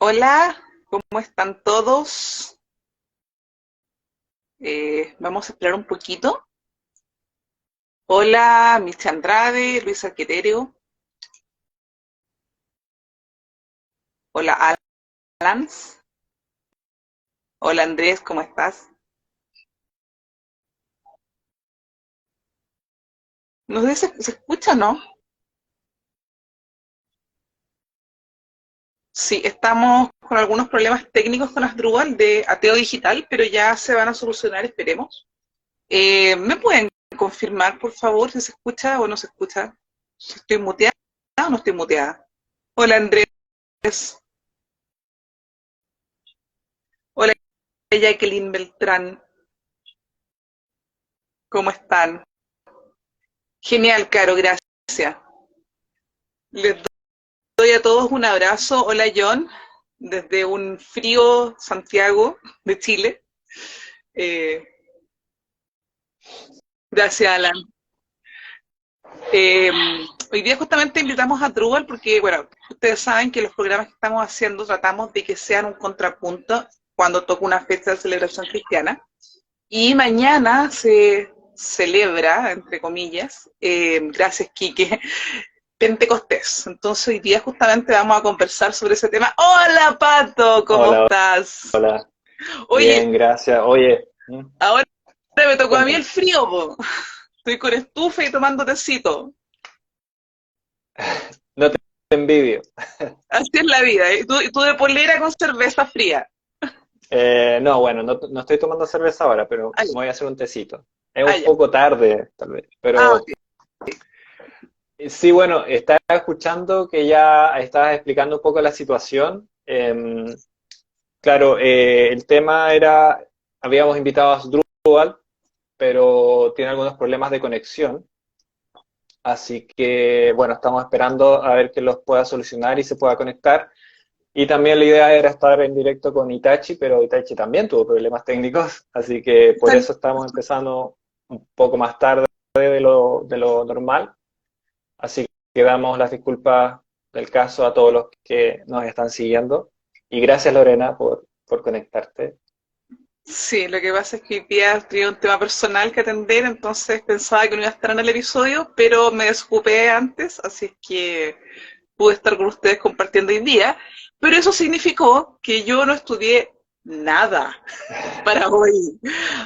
Hola, ¿cómo están todos? Vamos a esperar un poquito. Hola, Micha Andrade, Luisa Queterio. Hola, Alans. Hola, Andrés, ¿cómo estás? No sé si se escucha, ¿no? Sí, estamos con algunos problemas técnicos con Asdrúbal de Ateo Digital, pero ya se van a solucionar, esperemos. ¿Me pueden confirmar, por favor, si se escucha o no se escucha? Si estoy muteada o no estoy muteada. Hola, Andrés. Hola, Jacqueline Beltrán. ¿Cómo están? Genial, Caro, gracias. Les doy a todos un abrazo. Hola, John, desde un frío Santiago de Chile. Eh, gracias, Alan. Eh, Hoy día justamente invitamos a Drupal porque, bueno, ustedes saben que los programas que estamos haciendo tratamos de que sean un contrapunto cuando toca una fecha de celebración cristiana. Y mañana se celebra, entre comillas, gracias, Quique, Pentecostés. Entonces hoy día justamente vamos a conversar sobre ese tema. Hola Pato, ¿cómo Hola, estás? hola. Oye, Bien, gracias. Oye, ahora me tocó a mí el cuéntame. frío, po. Estoy con estufa y tomando tecito. No te envidio. Así es la vida. Y tú de polera con cerveza fría. No, bueno, no estoy tomando cerveza ahora, pero Ay, me voy a hacer un tecito. Es un ay, poco tarde, tal vez, ok. pero sí, bueno, estaba escuchando que ya estabas explicando un poco la situación. Claro, el tema era, habíamos invitado a Asdrúbal, pero tiene algunos problemas de conexión. Así que, bueno, estamos esperando a ver que los pueda solucionar y se pueda conectar. Y también la idea era estar en directo con Itachi, pero Itachi también tuvo problemas técnicos, así que por Están- eso estamos empezando un poco más tarde de lo normal. Así que damos las disculpas del caso a todos los que nos están siguiendo. Y gracias, Lorena, por conectarte. Sí, lo que pasa es que hoy día tenía un tema personal que atender, entonces pensaba que no iba a estar en el episodio, pero me desocupé antes, así es que pude estar con ustedes compartiendo hoy día. Pero eso significó que yo no estudié nada para hoy.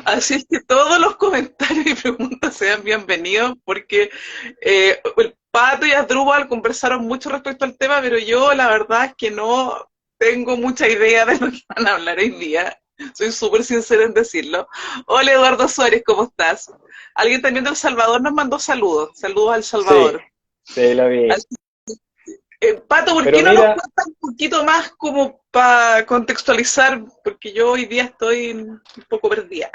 Así es que todos los comentarios y preguntas sean bienvenidos porque el Pato y Asdrúbal conversaron mucho respecto al tema, pero yo la verdad es que no tengo mucha idea de lo que van a hablar hoy día. Soy súper sincera en decirlo. Hola Eduardo Suárez, ¿cómo estás? Alguien también de El Salvador nos mandó saludos. Saludos a El Sí, Salvador. sí, la vi. Pato, ¿por Pero qué no nos mira, cuentas un poquito más como para contextualizar? Porque yo hoy día estoy un poco perdida.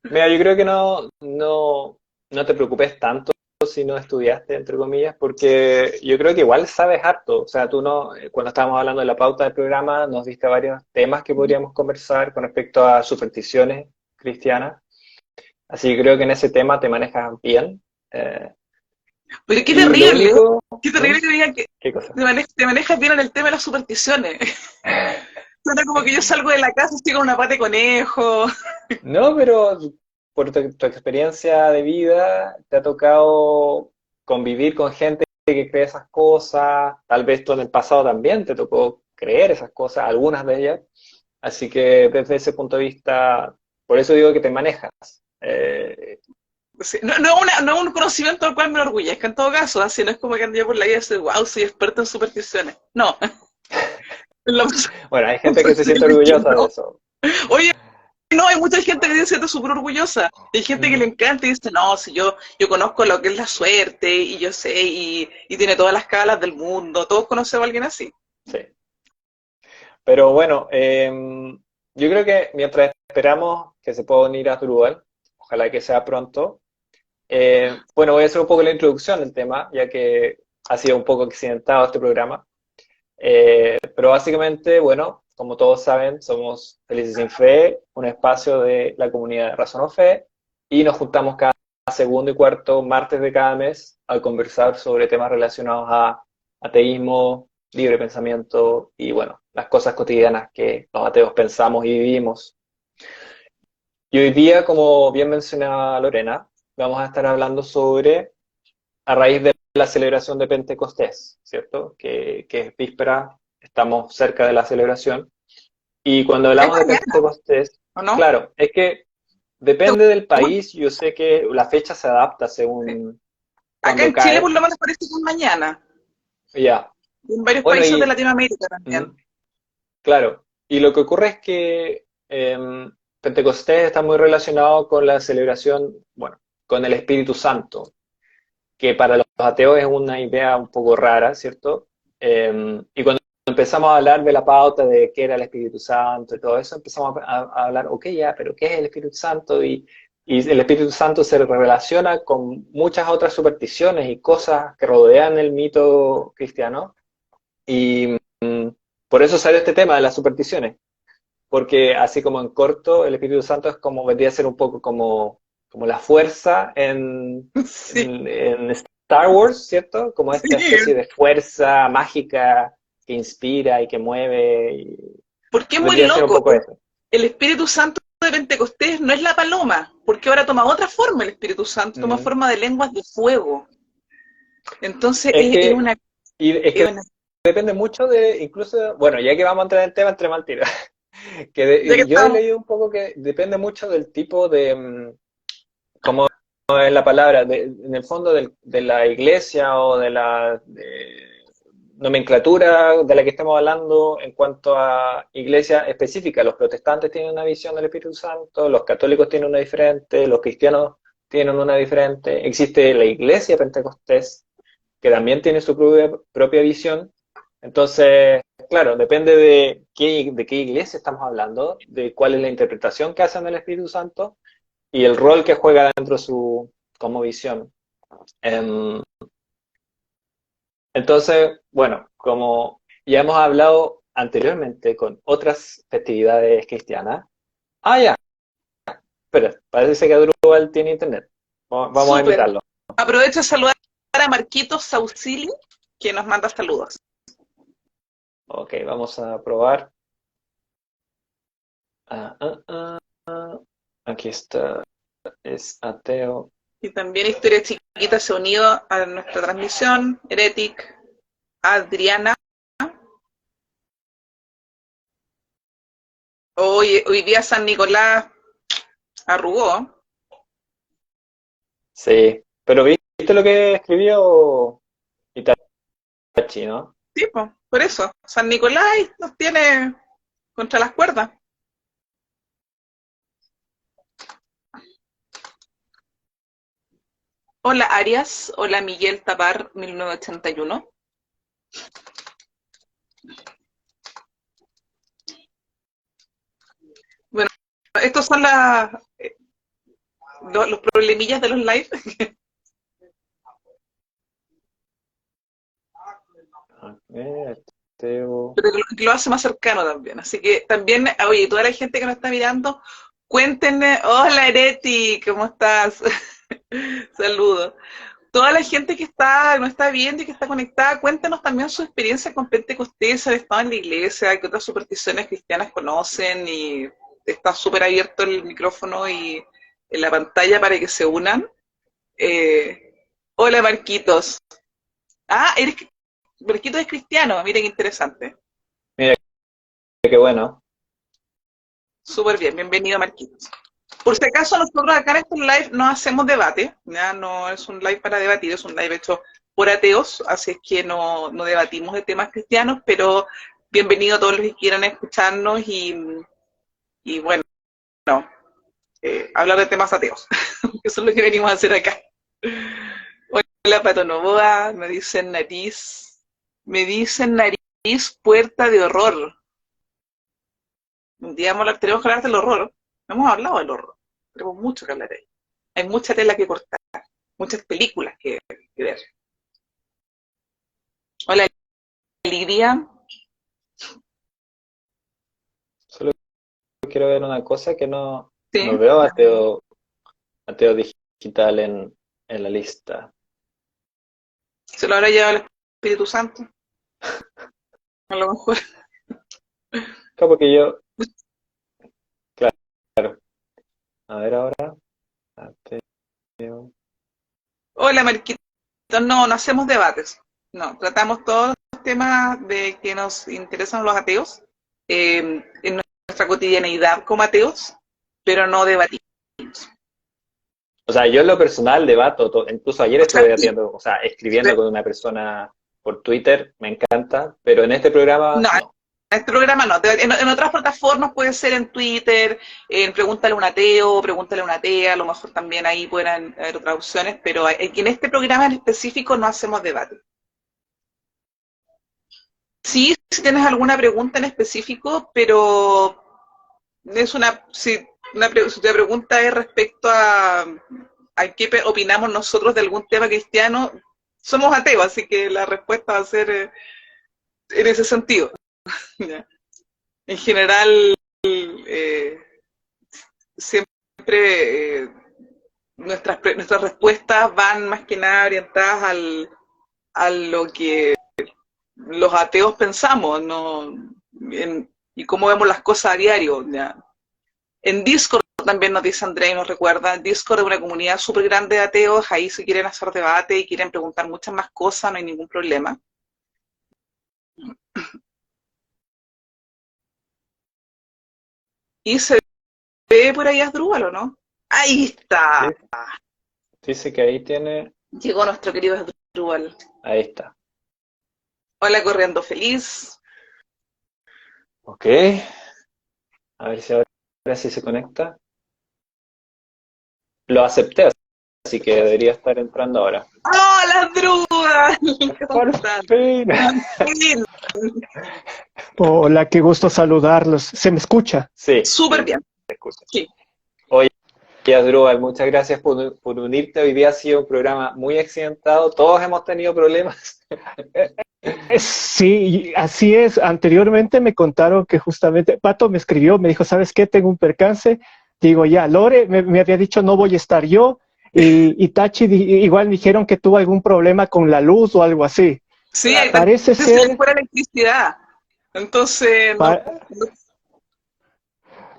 mira, yo creo que no te preocupes tanto si no estudiaste, entre comillas, porque yo creo que igual sabes harto. O sea, tú no, cuando estábamos hablando de la pauta del programa, nos diste varios temas que podríamos conversar con respecto a supersticiones cristianas. Así que creo que en ese tema te manejas bien. Eh, Pero y lo único, qué ¿Mm? terrible que digan que ¿Qué cosa? te manejas bien en el tema de las supersticiones. Suena como que yo salgo de la casa estoy con una pata de conejo. No, pero por tu experiencia de vida, te ha tocado convivir con gente que cree esas cosas, tal vez tú en el pasado también te tocó creer esas cosas, algunas de ellas, así que desde ese punto de vista, por eso digo que te manejas. Sí, no un conocimiento al cual me enorgullezca en todo caso, así no es como que ande yo por la vida y decir, wow, soy experto en supersticiones. No, en lo Bueno, hay gente que se siente posible que orgullosa de no. eso. Oye, no, hay mucha gente que dice que es súper orgullosa. Hay gente que le Mm, encanta y dice, no, si yo conozco lo que es la suerte y yo sé y tiene todas las calas del mundo. Todos conocemos a alguien así. sí, pero bueno, yo creo que mientras esperamos que se pueda unir a Drupal, ojalá que sea pronto. Bueno, voy a hacer un poco la introducción del tema, ya que ha sido un poco accidentado este programa. Pero básicamente, bueno, como todos saben, somos Felices Sin Fe, un espacio de la comunidad de Razón o Fe, y nos juntamos cada segundo y cuarto martes de cada mes a conversar sobre temas relacionados a ateísmo, libre pensamiento y, bueno, las cosas cotidianas que los ateos pensamos y vivimos. Y hoy día, como bien mencionaba Lorena, vamos a estar hablando sobre, a raíz de la celebración de Pentecostés, ¿cierto? Que es víspera, estamos cerca de la celebración. Y cuando Es hablamos de mañana, Pentecostés, ¿o no? claro, es que depende del Según- país, yo sé que la fecha se adapta sí. según Acá cuando en Chile por cae. lo menos parece que es mañana. Ya, Y en varios bueno, países de y Latinoamérica también. ujú, claro, y lo que ocurre es que Pentecostés está muy relacionado con la celebración, bueno, con el Espíritu Santo, que para los ateos es una idea un poco rara, ¿cierto? Y cuando empezamos a hablar de la pauta de qué era el Espíritu Santo y todo eso, empezamos a hablar, ok, ya, pero ¿qué es el Espíritu Santo? Y el Espíritu Santo se relaciona con muchas otras supersticiones y cosas que rodean el mito cristiano. Y por eso salió este tema de las supersticiones, porque así como en corto, el Espíritu Santo es como, vendría a ser un poco como la fuerza Sí, en Star Wars, ¿cierto? Como esta sí. especie de fuerza mágica que inspira y que mueve, y Porque es muy vendría a ser un loco. poco eso. El Espíritu Santo de Pentecostés no es la paloma, porque ahora toma otra forma el Espíritu Santo, toma Mm. forma de lenguas de fuego. Entonces Es es que, una, y es es que una- depende mucho de, incluso, bueno, ya que vamos a entrar en el tema, entre mal tiro, ya que yo he estamos, leído un poco que depende mucho del tipo de, como es la palabra, en el fondo de la iglesia o de la nomenclatura de la que estamos hablando en cuanto a iglesia específica. Los protestantes tienen una visión del Espíritu Santo, los católicos tienen una diferente, los cristianos tienen una diferente. Existe la iglesia pentecostés, que también tiene su propia visión. Entonces, claro, depende de qué iglesia estamos hablando, de cuál es la interpretación que hacen del Espíritu Santo y el rol que juega dentro de su como visión. Em, entonces, bueno, como ya hemos hablado anteriormente con otras festividades cristianas, ya, espera, parece que Adrúbal tiene internet. Vamos a súper. invitarlo. Aprovecho de saludar a Marquitos Saucili, que nos manda saludos. Ok, vamos a probar. Ah, ah, ah, ah. Aquí está, es ateo. Y también Historia Chiquita se ha unido a nuestra transmisión. Heretic, Adriana. Hoy día San Nicolás arrugó. Sí, pero ¿viste lo que escribió Itachi, no? Sí, pues, por eso. San Nicolás nos tiene contra las cuerdas. Hola Arias, hola Miguel Tapar 1981. Bueno, estos son los problemillas de los live, Ateo. pero que lo hace más cercano también. Así que también, oye, toda la gente que nos está mirando, cuéntenme, hola Ereti, ¿cómo estás? Saludos. Toda la gente que nos está viendo y que está conectada, cuéntenos también su experiencia con Pentecostés, han estado en la iglesia, qué otras supersticiones cristianas conocen y está súper abierto el micrófono y en la pantalla para que se unan. Hola Marquitos. Ah, Marquitos es cristiano, miren qué interesante. Mira, qué bueno. Súper bien, bienvenido Marquitos. Por si acaso nosotros acá en estos live no hacemos debate, ya no es un live para debatir, es un live hecho por ateos, así es que no debatimos de temas cristianos, pero bienvenido a todos los que quieran escucharnos y bueno, hablar de temas ateos, eso es lo que venimos a hacer acá. Hola Pato Novoa, me dicen nariz puerta de horror. Un día tenemos que hablar del horror, no hemos hablado del horror, tenemos mucho que hablar ahí. Hay mucha tela que cortar, muchas películas que ver. Hola, Lidia. Solo quiero ver una cosa que no Sí, veo ateo digital en la lista. se lo habrá llevado el Espíritu Santo. a lo mejor. Claro, porque yo, claro, a ver ahora, ateo. Hola, Marquito. No, no hacemos debates. No, tratamos todos los temas de que nos interesan los ateos en nuestra cotidianeidad como ateos, pero no debatimos. O sea, yo en lo personal debato, incluso ayer O sea, estuve debatiendo, o sea, escribiendo con una persona por Twitter, me encanta, pero en este programa no, no. en este programa no. En otras plataformas puede ser en Twitter, en Pregúntale a un ateo, Pregúntale a una atea, a lo mejor también ahí pueden haber otras opciones, pero en este programa en específico no hacemos debate. Sí, si tienes alguna pregunta en específico, pero es si tu pregunta es respecto a qué opinamos nosotros de algún tema cristiano, somos ateos, así que la respuesta va a ser en ese sentido. ¿Ya? En general, eh, siempre nuestras respuestas van más que nada orientadas a lo que los ateos pensamos, ¿no? Y cómo vemos las cosas a diario. ¿Ya? En Discord también nos dice Andrea y nos recuerda, Discord es una comunidad súper grande de ateos, ahí si quieren hacer debate y quieren preguntar muchas más cosas, no hay ningún problema. Y se ve por ahí Asdrúbal, ¿o no? Ahí está. Sí, dice que ahí tiene, Llegó nuestro querido Asdrúbal. ahí está. Hola, corriendo feliz. Ok, a ver si ahora sí se conecta. Lo acepté, así que debería estar entrando ahora. ¡Hola, Asdrúbal! ¿Cómo ¡Por están? fin! Bien, Hola, qué gusto saludarlos. ¿Se me escucha? Sí, súper bien. se escucha. Sí. Oye, Asdrúbal, muchas gracias por unirte. Hoy día ha sido un programa muy accidentado. Todos hemos tenido problemas. Sí, así es. Anteriormente me contaron que justamente Pato me escribió, me dijo, ¿sabes qué? Tengo un percance. Digo, ya, Lore me había dicho no voy a estar yo. Y Tachi igual me dijeron que tuvo algún problema con la luz o algo así. Sí, Claro. también Parece se les ser, fue la electricidad. Entonces, no, pa-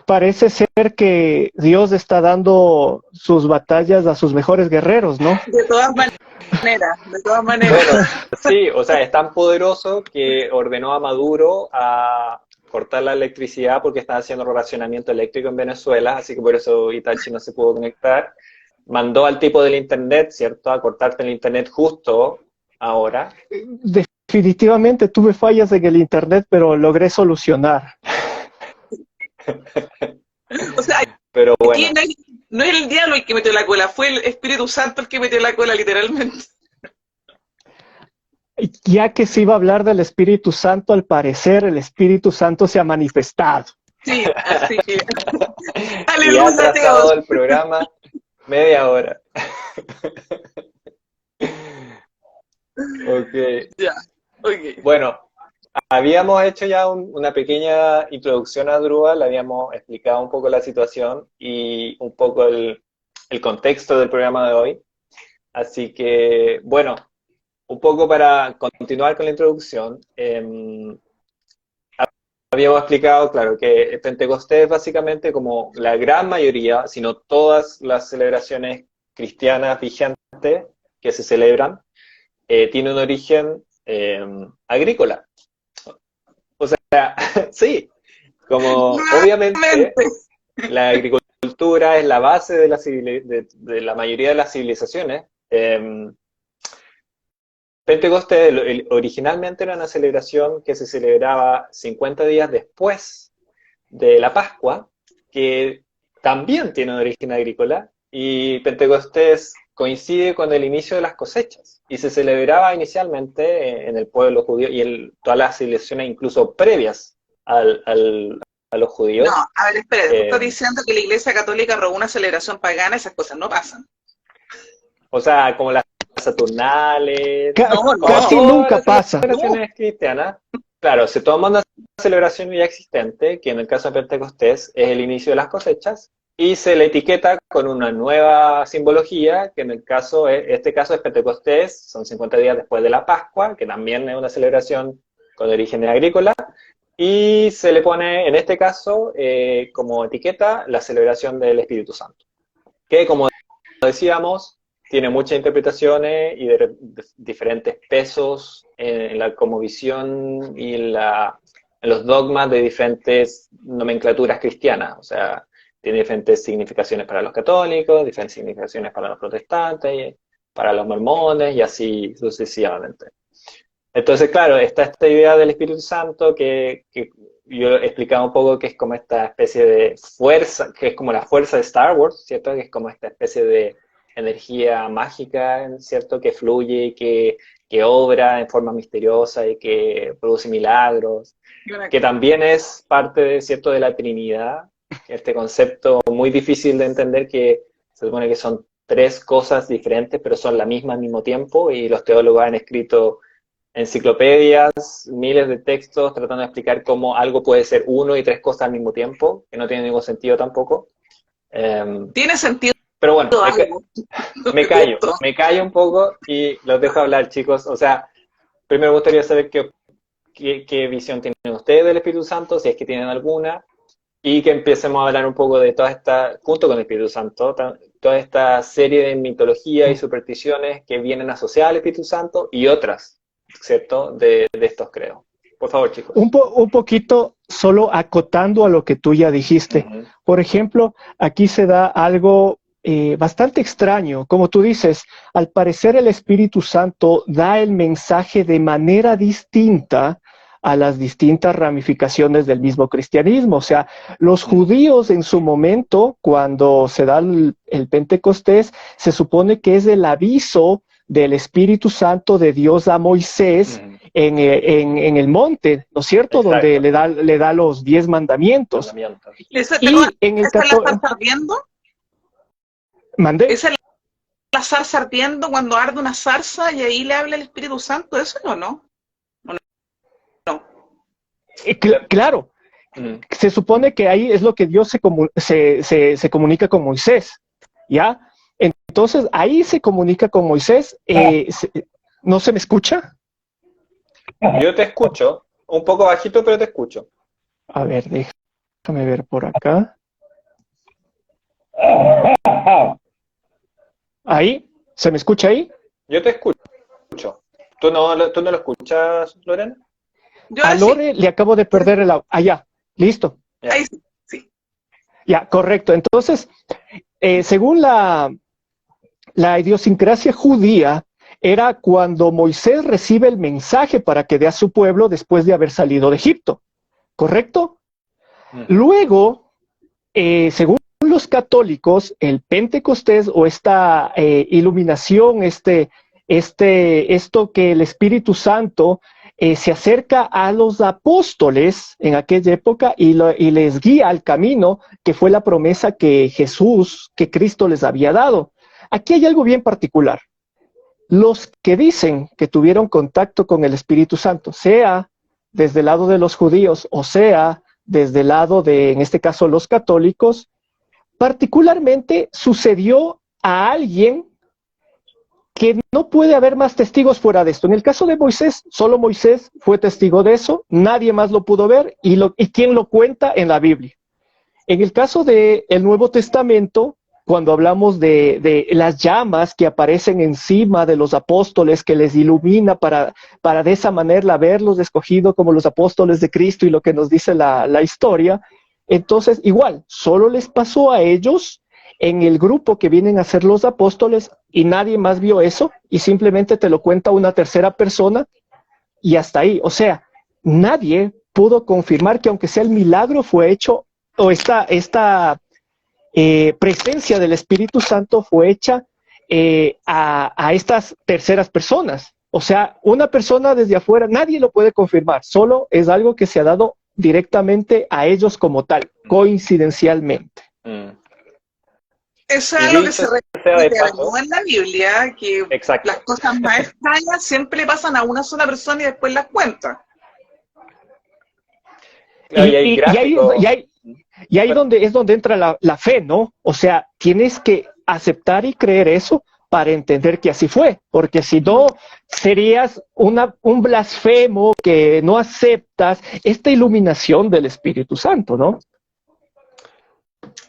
parece ser que Dios está dando sus batallas a sus mejores guerreros, ¿no? de todas maneras, de todas maneras. Bueno, sí, o sea, es tan poderoso que ordenó a Maduro a cortar la electricidad porque están haciendo racionamiento eléctrico en Venezuela, así que por eso Itachi no se pudo conectar. Mandó al tipo del internet, ¿cierto?, a cortarte el internet justo ahora. Definitivamente tuve fallas en el internet, pero logré solucionar. O sea, Pero aquí bueno, no es el diablo el que metió la cola, fue el Espíritu Santo el que metió la cola, literalmente. Ya que se iba a hablar del Espíritu Santo, al parecer el Espíritu Santo se ha manifestado. Sí, así que. y ha Aleluya, atrasado Dios. el programa media hora. Ok. Ya, ok. Bueno, habíamos hecho ya una pequeña introducción a Drupal, habíamos explicado un poco la situación y un poco el contexto del programa de hoy. Así que, bueno, un poco para continuar con la introducción, habíamos explicado, claro, que Pentecostés básicamente como la gran mayoría, sino todas las celebraciones cristianas vigentes que se celebran, tiene un origen agrícola. O sea, sí, como obviamente Nuevamente. la agricultura es la base de de la mayoría de las civilizaciones. Pentecostés originalmente era una celebración que se celebraba 50 días después de la Pascua, que también tiene un origen agrícola, y Pentecostés coincide con el inicio de las cosechas, y se celebraba inicialmente en el pueblo judío y en todas las civilizaciones incluso previas a los No, judíos. a ver, espera, tú estás Eh, diciendo que la Iglesia Católica robó una celebración pagana, esas cosas no pasan. o sea, como las Saturnales, No, como no, Casi todas nunca las pasa. no. celebraciones cristianas, claro, se toma una celebración ya existente, que en el caso de Pentecostés es el inicio de las cosechas, y se le etiqueta con una nueva simbología, que en el caso, este caso es Pentecostés, son 50 días después de la Pascua, que también es una celebración con orígenes agrícolas, y se le pone, en este caso, como etiqueta, la celebración del Espíritu Santo, que como decíamos, tiene muchas interpretaciones y de diferentes pesos en la cosmovisión y en los dogmas de diferentes nomenclaturas cristianas. O sea, tiene diferentes significaciones para los católicos, diferentes significaciones para los protestantes, para los mormones y así sucesivamente. Entonces, claro, está esta idea del Espíritu Santo que yo explicaba un poco que es como esta especie de fuerza, que es como la fuerza de Star Wars, ¿cierto? Que es como esta especie de energía mágica, ¿cierto? Que fluye, que obra en forma misteriosa y que produce milagros, que también es parte, ¿cierto?, de la Trinidad, este concepto muy difícil de entender que se supone que son tres cosas diferentes, pero son la misma al mismo tiempo, y los teólogos han escrito enciclopedias, miles de textos tratando de explicar cómo algo puede ser uno y tres cosas al mismo tiempo, que no tiene ningún sentido tampoco. Tiene sentido. Pero bueno, me callo un poco y los dejo hablar, chicos. O sea, primero me gustaría saber qué visión tienen ustedes del Espíritu Santo, si es que tienen alguna, y que empecemos a hablar un poco de toda esta, junto con el Espíritu Santo, toda esta serie de mitologías y supersticiones que vienen asociadas al Espíritu Santo y otras, ¿cierto?, de estos credos. Por favor, chicos. Un poquito solo acotando a lo que tú ya dijiste. Por ejemplo, aquí se da algo bastante extraño. Como tú dices, al parecer el Espíritu Santo da el mensaje de manera distinta a las distintas ramificaciones del mismo cristianismo. O sea, los judíos en su momento, cuando se da el Pentecostés, se supone que es el aviso del Espíritu Santo de Dios a Moisés en el monte, ¿no es cierto? Exacto. Donde le da los 10 mandamientos. ¿Esa la zarza ardiendo? ¿Mandé? ¿Esa es la zarza ardiendo cuando arde una zarza y ahí le habla el Espíritu Santo? ¿Eso o no? ¿O no? Claro. Se supone que ahí es lo que Dios se comunica con Moisés, ¿ya? Entonces, ahí se comunica con Moisés. ¿No se me escucha? Yo te escucho, un poco bajito, pero te escucho. A ver, déjame ver por acá. ¿Ahí? ¿Se me escucha ahí? Yo te escucho. ¿Tú no lo escuchas, Lorena? A Lore le acabo de perder el audio. Ya, listo. Ya. Ahí sí. Ya, correcto. Entonces, según la idiosincrasia judía, era cuando Moisés recibe el mensaje para que dé a su pueblo después de haber salido de Egipto, ¿correcto? Luego, según los católicos, el Pentecostés o esta iluminación, esto que el Espíritu Santo se acerca a los apóstoles en aquella época y les guía al camino que fue la promesa que Cristo les había dado. Aquí hay algo bien particular. Los que dicen que tuvieron contacto con el Espíritu Santo, sea desde el lado de los judíos o sea desde el lado de, en este caso, los católicos, particularmente sucedió a alguien que no puede haber más testigos fuera de esto. En el caso de Moisés, solo Moisés fue testigo de eso, nadie más lo pudo ver y quién lo cuenta en la Biblia. En el caso del Nuevo Testamento, cuando hablamos de las llamas que aparecen encima de los apóstoles, que les ilumina para de esa manera haberlos escogido como los apóstoles de Cristo y lo que nos dice la historia, entonces igual, solo les pasó a ellos en el grupo que vienen a ser los apóstoles y nadie más vio eso y simplemente te lo cuenta una tercera persona y hasta ahí. O sea, nadie pudo confirmar que aunque sea el milagro fue hecho o esta presencia del Espíritu Santo fue hecha a estas terceras personas. O sea, una persona desde afuera, nadie lo puede confirmar, solo es algo que se ha dado directamente a ellos como tal, coincidencialmente. Eso es algo que se repite en la Biblia, que las cosas más extrañas siempre pasan a una sola persona y después las cuenta. Y ahí donde entra la fe, ¿no? O sea, tienes que aceptar y creer eso, para entender que así fue, porque si no, serías un blasfemo que no aceptas esta iluminación del Espíritu Santo, ¿no?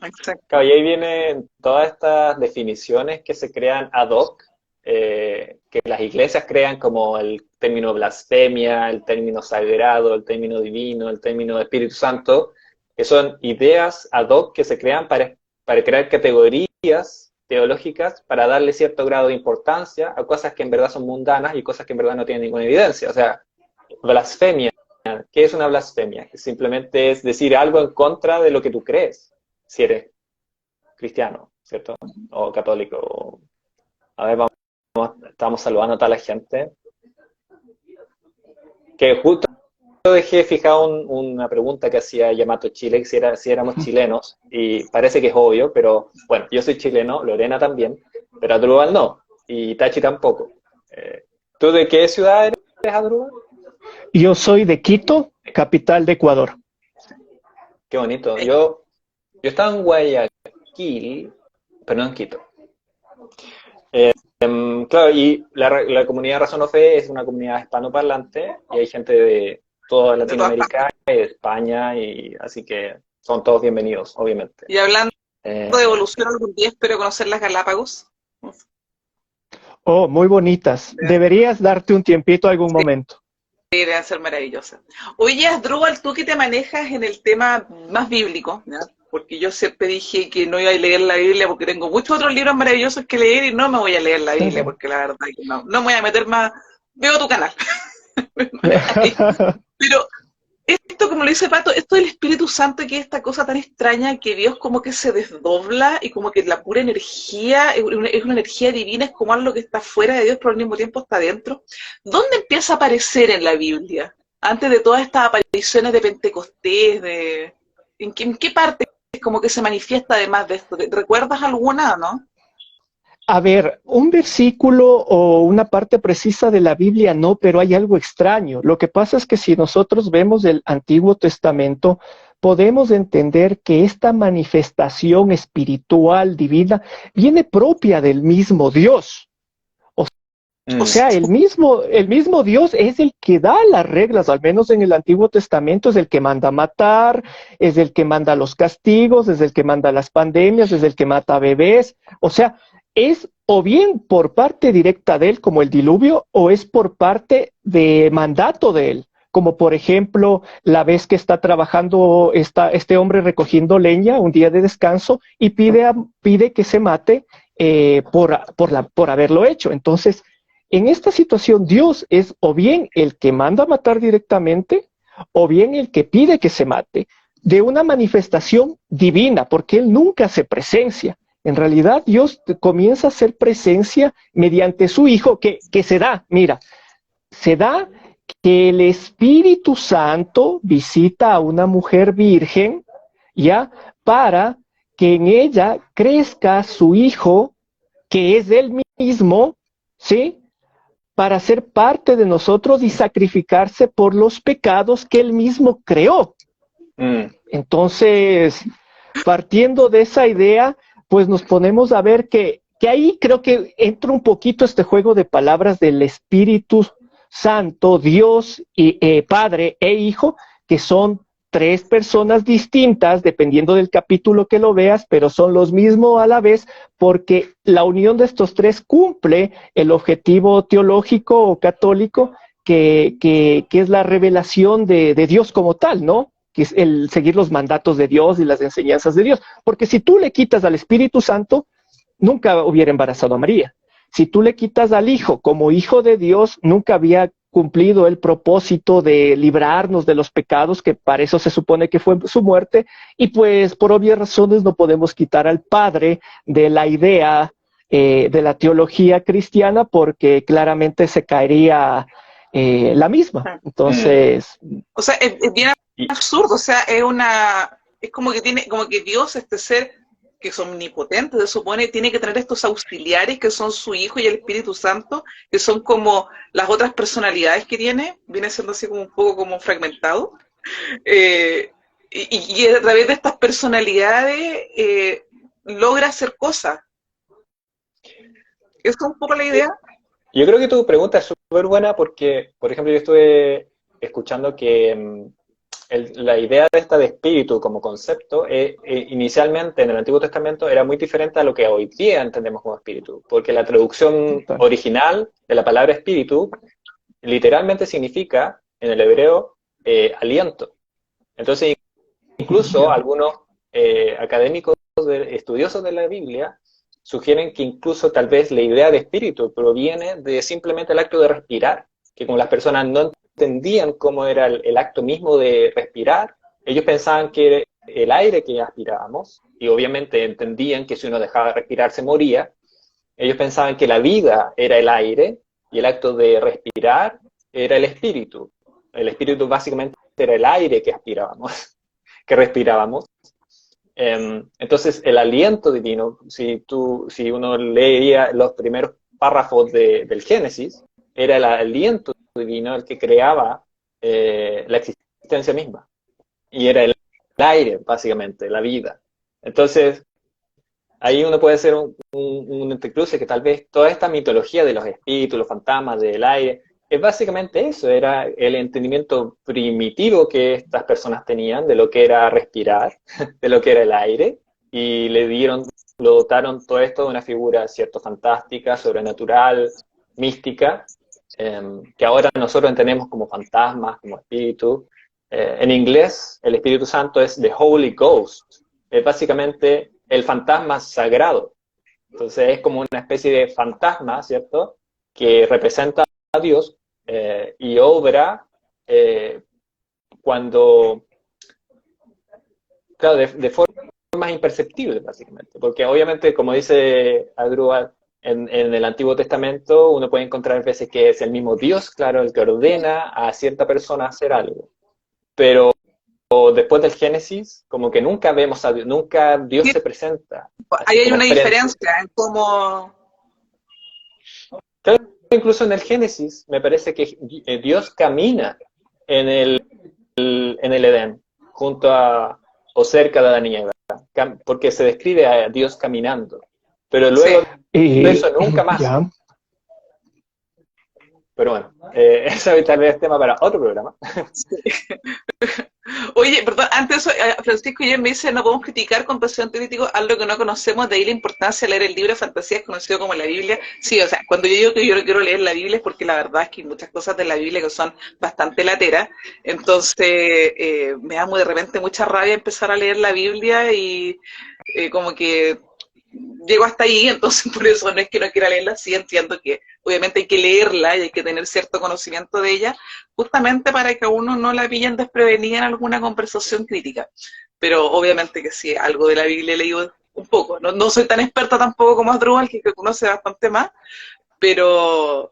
Exacto. Claro, y ahí vienen todas estas definiciones que se crean ad hoc, que las iglesias crean, como el término blasfemia, el término sagrado, el término divino, el término Espíritu Santo, que son ideas ad hoc que se crean para crear categorías teológicas para darle cierto grado de importancia a cosas que en verdad son mundanas y cosas que en verdad no tienen ninguna evidencia. O sea, blasfemia. ¿Qué es una blasfemia? Simplemente es decir algo en contra de lo que tú crees, si eres cristiano, ¿cierto? O católico. A ver, estamos saludando a toda la gente. Que justo dejé fijado una pregunta que hacía Yamato Chile, si éramos chilenos, y parece que es obvio, pero bueno, yo soy chileno, Lorena también, pero Adrúbal no, y Tachi tampoco. ¿Tú de qué ciudad eres, Adrúbal? Yo soy de Quito, capital de Ecuador. Qué bonito. Yo estaba en Guayaquil, pero no en Quito. Claro, y la comunidad Razón o Fe es una comunidad hispanoparlante y hay gente de toda Latinoamérica y de España, y así que son todos bienvenidos, obviamente. Y hablando de evolución, algún día espero conocer las Galápagos. Oh, muy bonitas. Deberías darte un tiempito algún momento. Deben ser maravillosas. Oye, Asdrúbal, tú que te manejas en el tema más bíblico, ¿ya? Porque yo siempre dije que no iba a leer la Biblia porque tengo muchos otros libros maravillosos que leer y no me voy a leer la Biblia porque la verdad que no me voy a meter más. Veo tu canal. Pero esto, como lo dice Pato, esto del Espíritu Santo, que es esta cosa tan extraña que Dios como que se desdobla y como que la pura energía es una energía divina, es como algo que está fuera de Dios pero al mismo tiempo está dentro. ¿Dónde empieza a aparecer en la Biblia? Antes de todas estas apariciones de Pentecostés, ¿en qué parte es como que se manifiesta además de esto? ¿Recuerdas alguna, no? A ver, un versículo o una parte precisa de la Biblia no, pero hay algo extraño. Lo que pasa es que si nosotros vemos el Antiguo Testamento, podemos entender que esta manifestación espiritual divina viene propia del mismo Dios. O sea, el mismo Dios es el que da las reglas, al menos en el Antiguo Testamento, es el que manda matar, es el que manda los castigos, es el que manda las pandemias, es el que mata bebés. O sea, es o bien por parte directa de él, como el diluvio, o es por parte de mandato de él, como por ejemplo la vez que está trabajando este hombre recogiendo leña un día de descanso y pide que se mate por haberlo hecho. Entonces, en esta situación Dios es o bien el que manda a matar directamente, o bien el que pide que se mate, de una manifestación divina, porque él nunca se presencia. En realidad Dios comienza a hacer presencia mediante su Hijo, que se da, mira, se da que el Espíritu Santo visita a una mujer virgen, ¿ya? Para que en ella crezca su Hijo, que es él mismo, ¿sí? Para ser parte de nosotros y sacrificarse por los pecados que él mismo creó. Entonces, partiendo de esa idea, pues nos ponemos a ver que ahí creo que entra un poquito este juego de palabras del Espíritu Santo, Dios, y Padre e Hijo, que son tres personas distintas, dependiendo del capítulo que lo veas, pero son los mismos a la vez, porque la unión de estos tres cumple el objetivo teológico o católico que es la revelación de Dios como tal, ¿no? Que es el seguir los mandatos de Dios y las enseñanzas de Dios. Porque si tú le quitas al Espíritu Santo, nunca hubiera embarazado a María. Si tú le quitas al Hijo como Hijo de Dios, nunca había cumplido el propósito de librarnos de los pecados, que para eso se supone que fue su muerte, y pues por obvias razones no podemos quitar al Padre de la idea de la teología cristiana, porque claramente se caería la misma. Entonces... O sea, es bien absurdo, o sea, es como que Dios, este ser que es omnipotente, se supone, tiene que tener estos auxiliares que son su Hijo y el Espíritu Santo, que son como las otras personalidades que tiene, viene siendo así como un poco como fragmentado, y a través de estas personalidades logra hacer cosas. Esa es un poco la idea. Yo creo que tu pregunta es súper buena porque, por ejemplo, yo estuve escuchando que la idea de esta de espíritu como concepto, inicialmente en el Antiguo Testamento era muy diferente a lo que hoy día entendemos como espíritu, porque la traducción Total. original de la palabra espíritu literalmente significa, en el hebreo, aliento. Entonces, incluso Ya. algunos académicos, estudiosos de la Biblia, sugieren que incluso tal vez la idea de espíritu proviene de simplemente el acto de respirar, que como las personas no entendían cómo era el acto mismo de respirar, ellos pensaban que el aire que aspirábamos, y obviamente entendían que si uno dejaba de respirar se moría, ellos pensaban que la vida era el aire y el acto de respirar era el espíritu. El espíritu básicamente era el aire que aspirábamos, que respirábamos. Entonces, el aliento divino, si uno leía los primeros párrafos del Génesis, era el aliento divino el que creaba la existencia misma. Y era el aire, básicamente, la vida. Entonces, ahí uno puede hacer un entrecruce que tal vez toda esta mitología de los espíritus, los fantasmas, del aire, es básicamente eso, era el entendimiento primitivo que estas personas tenían de lo que era respirar, de lo que era el aire, y lo dotaron todo esto de una figura, cierto, fantástica, sobrenatural, mística, que ahora nosotros entendemos como fantasmas, como espíritus. En inglés, el Espíritu Santo es the Holy Ghost, es básicamente el fantasma sagrado. Entonces es como una especie de fantasma, ¿cierto?, que representa a Dios y obra cuando, claro, de formas imperceptibles, básicamente. Porque obviamente, como dice Adrúbal, en el Antiguo Testamento uno puede encontrar veces que es el mismo Dios, claro, el que ordena a cierta persona hacer algo. Pero después del Génesis, como que nunca vemos a Dios, nunca Dios Sí, se presenta, ahí así hay como una frente. diferencia en cómo... Claro, incluso en el Génesis me parece que Dios camina en el Edén, junto a, o cerca de Adán y Eva, porque se describe a Dios caminando. Pero Sí. luego de Y eso nunca más. ya. Pero bueno, eso tal vez es tema para otro programa. Oye, perdón, antes Francisco ya me dice, no podemos criticar con pensamiento crítico algo que no conocemos, de ahí la importancia de leer el libro de fantasías conocido como la Biblia. Sí, o sea, cuando yo digo que yo no quiero leer la Biblia es porque la verdad es que hay muchas cosas de la Biblia que son bastante lateras, entonces me da muy de repente mucha rabia empezar a leer la Biblia y como que llego hasta ahí, entonces por eso no es que no quiera leerla, sí entiendo que obviamente hay que leerla y hay que tener cierto conocimiento de ella, justamente para que a uno no la pillen desprevenida en alguna conversación crítica. Pero obviamente que sí, algo de la Biblia he leído un poco. No, no soy tan experta tampoco como Asdrúbal, que conoce bastante más, pero,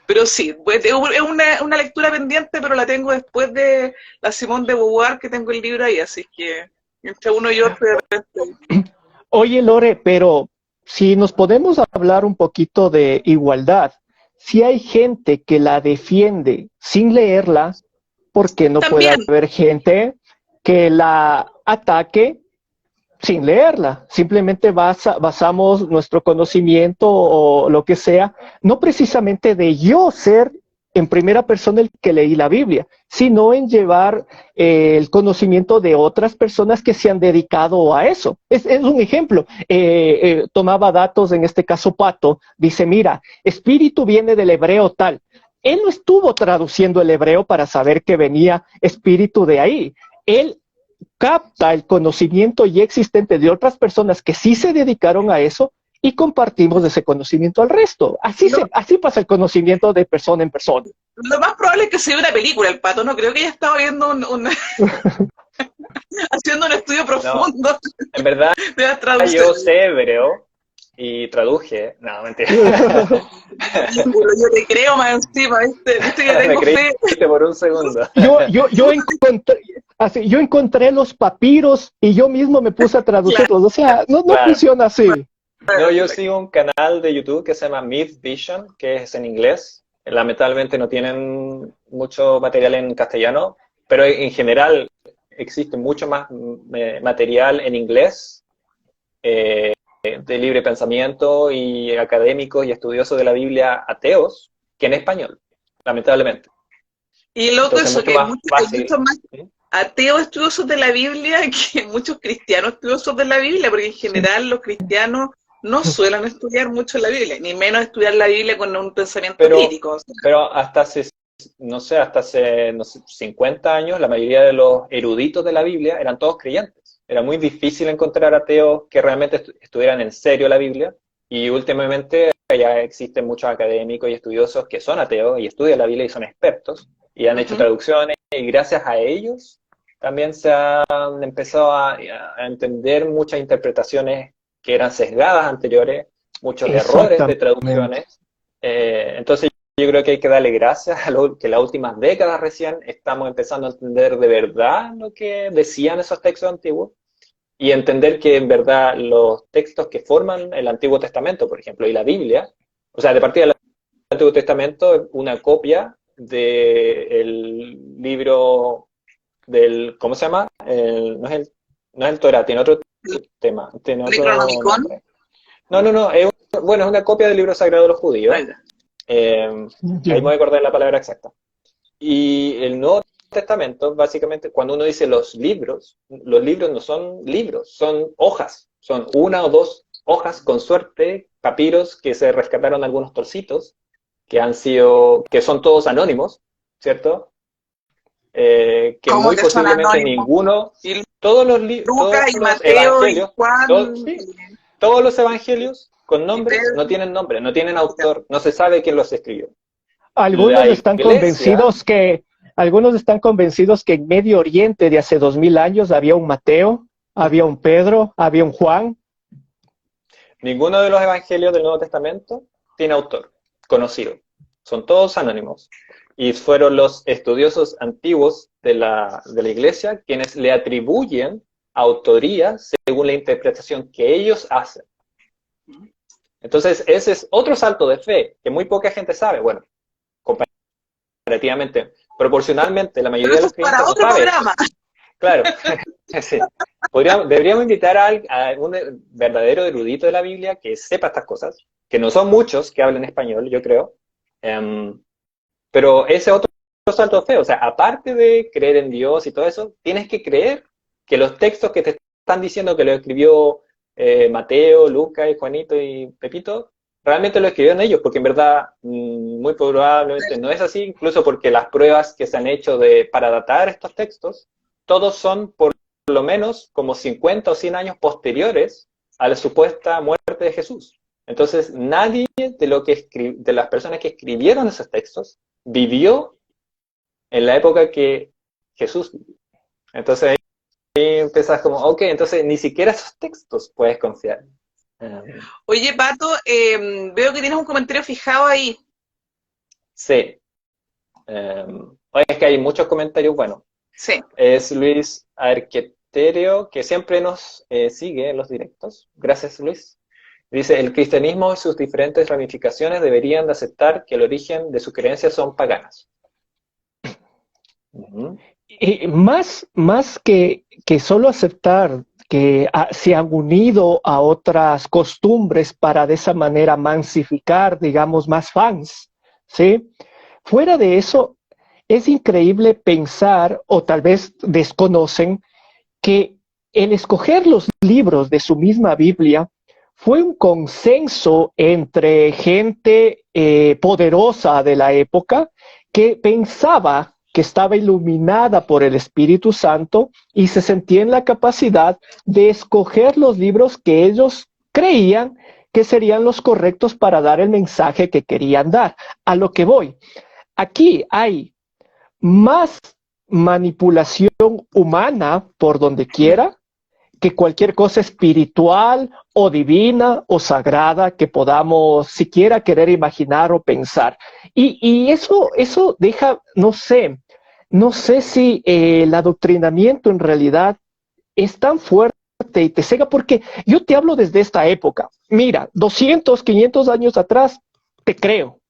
pero sí, pues, es una lectura pendiente, pero la tengo después de la Simone de Beauvoir, que tengo el libro ahí, así que entre uno y otro de repente. Oye, Lore, pero si nos podemos hablar un poquito de igualdad, si hay gente que la defiende sin leerla, ¿por qué no puede También, haber gente que la ataque sin leerla? Simplemente basamos nuestro conocimiento o lo que sea, no precisamente de yo ser en primera persona el que leí la Biblia, sino en llevar el conocimiento de otras personas que se han dedicado a eso. Es un ejemplo. Tomaba datos, en este caso Pato, dice, mira, espíritu viene del hebreo tal. Él no estuvo traduciendo el hebreo para saber que venía espíritu de ahí. Él capta el conocimiento ya existente de otras personas que sí se dedicaron a eso y compartimos ese conocimiento al resto. Así pasa el conocimiento de persona en persona. lo más probable es que sea una película, el pato. No creo que haya estado viendo haciendo un estudio No, profundo en verdad de las traducciones. yo sé hebreo y traduje. No, mentira. Yo te creo más encima, ¿viste que Me tengo fe? creíste por un segundo. Yo encontré los papiros y yo mismo me puse a Claro, traducirlos. O sea, no Claro. funciona así. No, yo sigo un canal de YouTube que se llama Myth Vision, que es en inglés. Lamentablemente no tienen mucho material en castellano, pero en general existe mucho más material en inglés de libre pensamiento y académicos y estudiosos de la Biblia ateos que en español, lamentablemente. Y loco Entonces es eso, mucho que más hay fácil. muchos más ¿Sí? ateos estudiosos de la Biblia que muchos cristianos estudiosos de la Biblia, porque en Sí. general los cristianos no suelen estudiar mucho la Biblia, ni menos estudiar la Biblia con un pensamiento Pero, crítico. O sea, pero hasta hace, no sé, hasta hace no sé, 50 años, la mayoría de los eruditos de la Biblia eran todos creyentes. Era muy difícil encontrar ateos que realmente estudieran en serio la Biblia. Y últimamente ya existen muchos académicos y estudiosos que son ateos y estudian la Biblia y son expertos y han hecho traducciones y gracias a ellos también se han empezado a entender muchas interpretaciones que eran sesgadas anteriores, muchos errores de Exactamente. traducciones. Entonces yo creo que hay que darle gracias a que las últimas décadas recién estamos empezando a entender de verdad lo que decían esos textos antiguos y entender que en verdad los textos que forman el Antiguo Testamento, por ejemplo, y la Biblia, o sea, de partida del Antiguo Testamento es una copia del libro del, ¿cómo se llama? No es el Torah, tiene otro tema, tiene otro Necronomicon. nombre. No, bueno, es una copia del libro sagrado de los judíos. Ahí me voy a acordar la palabra exacta. Y el Nuevo Testamento, básicamente, cuando uno dice los libros no son libros, son hojas. Son una o dos hojas, con suerte, papiros que se rescataron algunos trocitos, que son todos anónimos, ¿cierto? Que ¿Cómo muy que son posiblemente anónimos? ninguno, Y todos Lucas y los Mateo y evangelios, Juan sí, todos los evangelios con y nombres no Pedro. tienen nombre, no tienen autor, no se sabe quién los escribió. Algunos La están iglesia, convencidos que, algunos están convencidos que en Medio Oriente de hace 2000 años había un Mateo, había un Pedro, había un Juan. ninguno de los evangelios del Nuevo Testamento tiene autor conocido, son todos anónimos. Y fueron los estudiosos antiguos de la iglesia quienes le atribuyen autoría según la interpretación que ellos hacen. Entonces, ese es otro salto de fe que muy poca gente sabe. Bueno, comparativamente, proporcionalmente, la Pero mayoría de eso los es para creyentes no otro sabe esto. programa. Claro, sí. Deberíamos invitar a un verdadero erudito de la Biblia que sepa estas cosas, que no son muchos que hablen español, yo creo. Pero ese otro salto de fe, o sea, aparte de creer en Dios y todo eso, tienes que creer que los textos que te están diciendo que lo escribió Mateo, Lucas, y Juanito y Pepito, realmente lo escribieron ellos, porque en verdad muy probablemente no es así, incluso porque las pruebas que se han hecho para datar estos textos, todos son por lo menos como 50 o 100 años posteriores a la supuesta muerte de Jesús. Entonces, nadie de las personas que escribieron esos textos vivió en la época que Jesús vivió. Entonces ahí empiezas como, ok, entonces ni siquiera esos textos puedes confiar. Oye, Pato, veo que tienes un comentario fijado ahí. Sí. Es que hay muchos comentarios buenos. Sí. Es Luis Arqueterio, que siempre nos sigue en los directos. Gracias, Luis. Dice, el cristianismo y sus diferentes ramificaciones deberían de aceptar que el origen de sus creencias son paganas. Más que solo aceptar que se han unido a otras costumbres para de esa manera mansificar, digamos, más fans, ¿sí? Fuera de eso, es increíble pensar, o tal vez desconocen, que el escoger los libros de su misma Biblia fue un consenso entre gente poderosa de la época que pensaba que estaba iluminada por el Espíritu Santo y se sentía en la capacidad de escoger los libros que ellos creían que serían los correctos para dar el mensaje que querían dar. A lo que voy, aquí hay más manipulación humana por donde quiera que cualquier cosa espiritual o divina o sagrada que podamos siquiera querer imaginar o pensar. Y eso deja, no sé si el adoctrinamiento en realidad es tan fuerte y te cega, porque yo te hablo desde esta época. Mira, 200, 500 años atrás, te creo.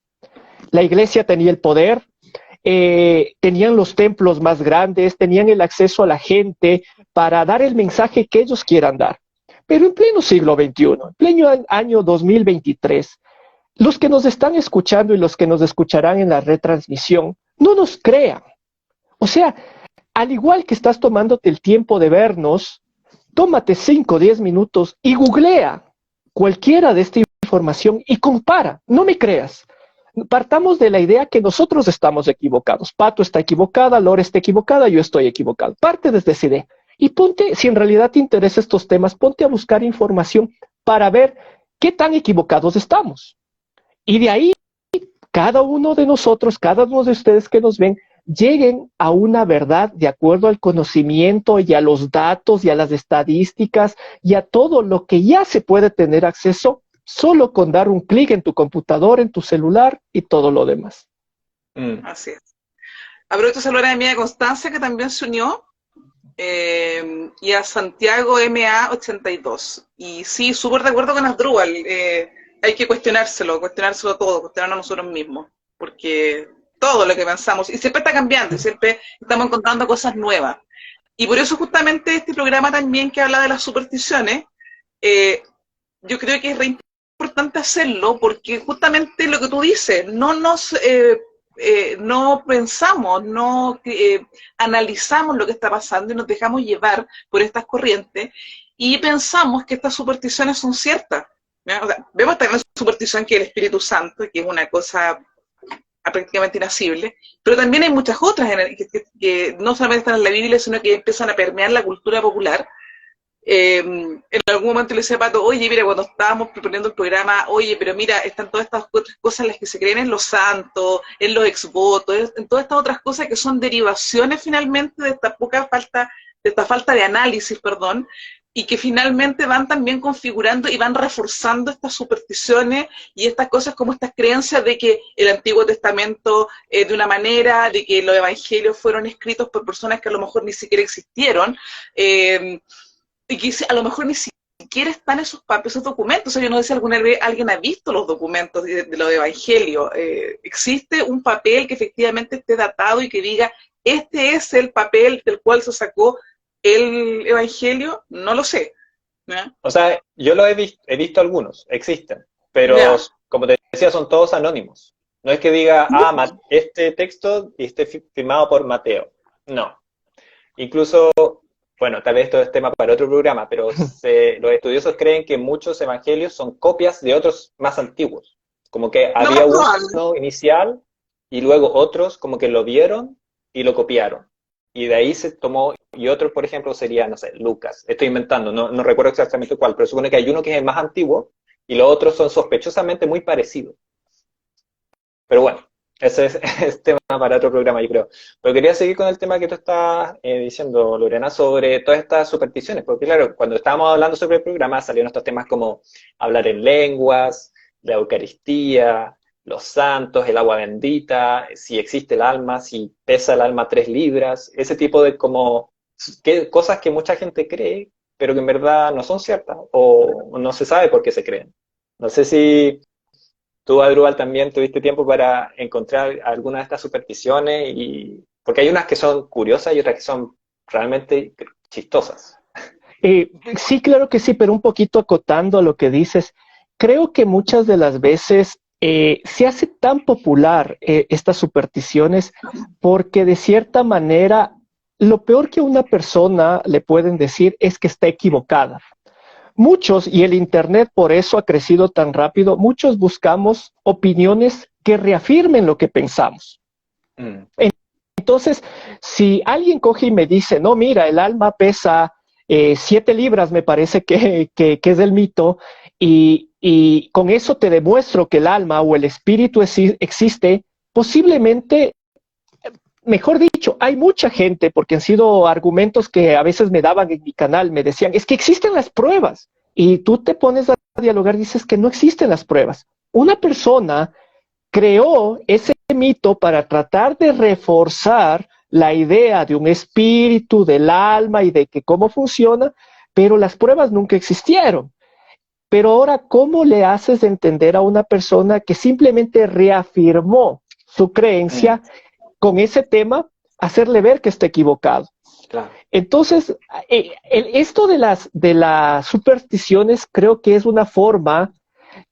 La iglesia tenía el poder, tenían los templos más grandes, tenían el acceso a la gente para dar el mensaje que ellos quieran dar. pero en pleno siglo XXI, en pleno año 2023, los que nos están escuchando y los que nos escucharán en la retransmisión, no nos crean. O sea, al igual que estás tomándote el tiempo de vernos, tómate 5 o 10 minutos y googlea cualquiera de esta información y compara. No me creas. Partamos de la idea que nosotros estamos equivocados. Pato está equivocada, Lore está equivocada, yo estoy equivocado. Parte desde esa idea. Y ponte, si en realidad te interesan estos temas, ponte a buscar información para ver qué tan equivocados estamos. Y de ahí, cada uno de nosotros, cada uno de ustedes que nos ven, lleguen a una verdad de acuerdo al conocimiento y a los datos y a las estadísticas y a todo lo que ya se puede tener acceso solo con dar un clic en tu computador, en tu celular y todo lo demás. Así es. Aprovecho a saludar a mi amiga Constancia, que también se unió, y a Santiago MA82. Y sí, súper de acuerdo con Asdrúbal. Hay que cuestionárselo todo, cuestionarnos nosotros mismos, porque todo lo que pensamos, y siempre está cambiando, y siempre estamos encontrando cosas nuevas. Y por eso justamente este programa también que habla de las supersticiones, yo creo que es re importante hacerlo, porque justamente lo que tú dices, no pensamos, no analizamos lo que está pasando y nos dejamos llevar por estas corrientes y pensamos que estas supersticiones son ciertas. O sea, vemos también la superstición que es el Espíritu Santo, que es una cosa prácticamente inasible, pero también hay muchas otras que no solamente están en la Biblia, sino que empiezan a permear la cultura popular. En algún momento le decía a Pato, oye, mira, cuando estábamos proponiendo el programa, oye, pero mira, están todas estas otras cosas en las que se creen en los santos, en los exvotos, en todas estas otras cosas que son derivaciones finalmente de esta falta de análisis, perdón, y que finalmente van también configurando y van reforzando estas supersticiones y estas cosas como estas creencias de que el Antiguo Testamento es de una manera, de que los evangelios fueron escritos por personas que a lo mejor ni siquiera existieron, y que a lo mejor ni siquiera están esos documentos. O sea, yo no sé si alguna vez alguien ha visto los documentos de los evangelios. ¿Existe un papel que efectivamente esté datado y que diga, este es el papel del cual se sacó el evangelio? No lo sé. ¿Ya? O sea, yo lo he visto algunos, existen, pero como te decía, son todos anónimos. No es que diga, este texto esté firmado por Mateo. No. Incluso, bueno, tal vez esto es tema para otro programa, pero los estudiosos creen que muchos evangelios son copias de otros más antiguos. Como que había uno inicial y luego otros como que lo vieron y lo copiaron. Y de ahí se tomó, y otro, por ejemplo, sería, no sé, Lucas. Estoy inventando, no recuerdo exactamente cuál, pero supone que hay uno que es el más antiguo y los otros son sospechosamente muy parecidos. Pero bueno, ese es tema para otro programa, yo creo. Pero quería seguir con el tema que tú estás diciendo, Lorena, sobre todas estas supersticiones. Porque claro, cuando estábamos hablando sobre el programa salieron estos temas como hablar en lenguas, la Eucaristía, los santos, el agua bendita, si existe el alma, si pesa el alma 3 libras, ese tipo de cosas que mucha gente cree, pero que en verdad no son ciertas, o no se sabe por qué se creen. No sé si tú, Adrúbal, también tuviste tiempo para encontrar alguna de estas supersticiones, porque hay unas que son curiosas y otras que son realmente chistosas. Sí, claro que sí, pero un poquito acotando a lo que dices, creo que muchas de las veces se hace tan popular estas supersticiones porque de cierta manera lo peor que a una persona le pueden decir es que está equivocada. Muchos, y el Internet por eso ha crecido tan rápido, muchos buscamos opiniones que reafirmen lo que pensamos. Entonces, si alguien coge y me dice, no, mira, el alma pesa 7 libras, me parece que es el mito, y con eso te demuestro que el alma o el espíritu existe, posiblemente, mejor dicho, hay mucha gente, porque han sido argumentos que a veces me daban en mi canal, me decían, es que existen las pruebas, y tú te pones a dialogar y dices que no existen las pruebas. Una persona creó ese mito para tratar de reforzar la idea de un espíritu, del alma y de que cómo funciona, pero las pruebas nunca existieron. Pero ahora, ¿cómo le haces entender a una persona que simplemente reafirmó su creencia con ese tema, hacerle ver que está equivocado? Claro. Entonces, esto de las supersticiones creo que es una forma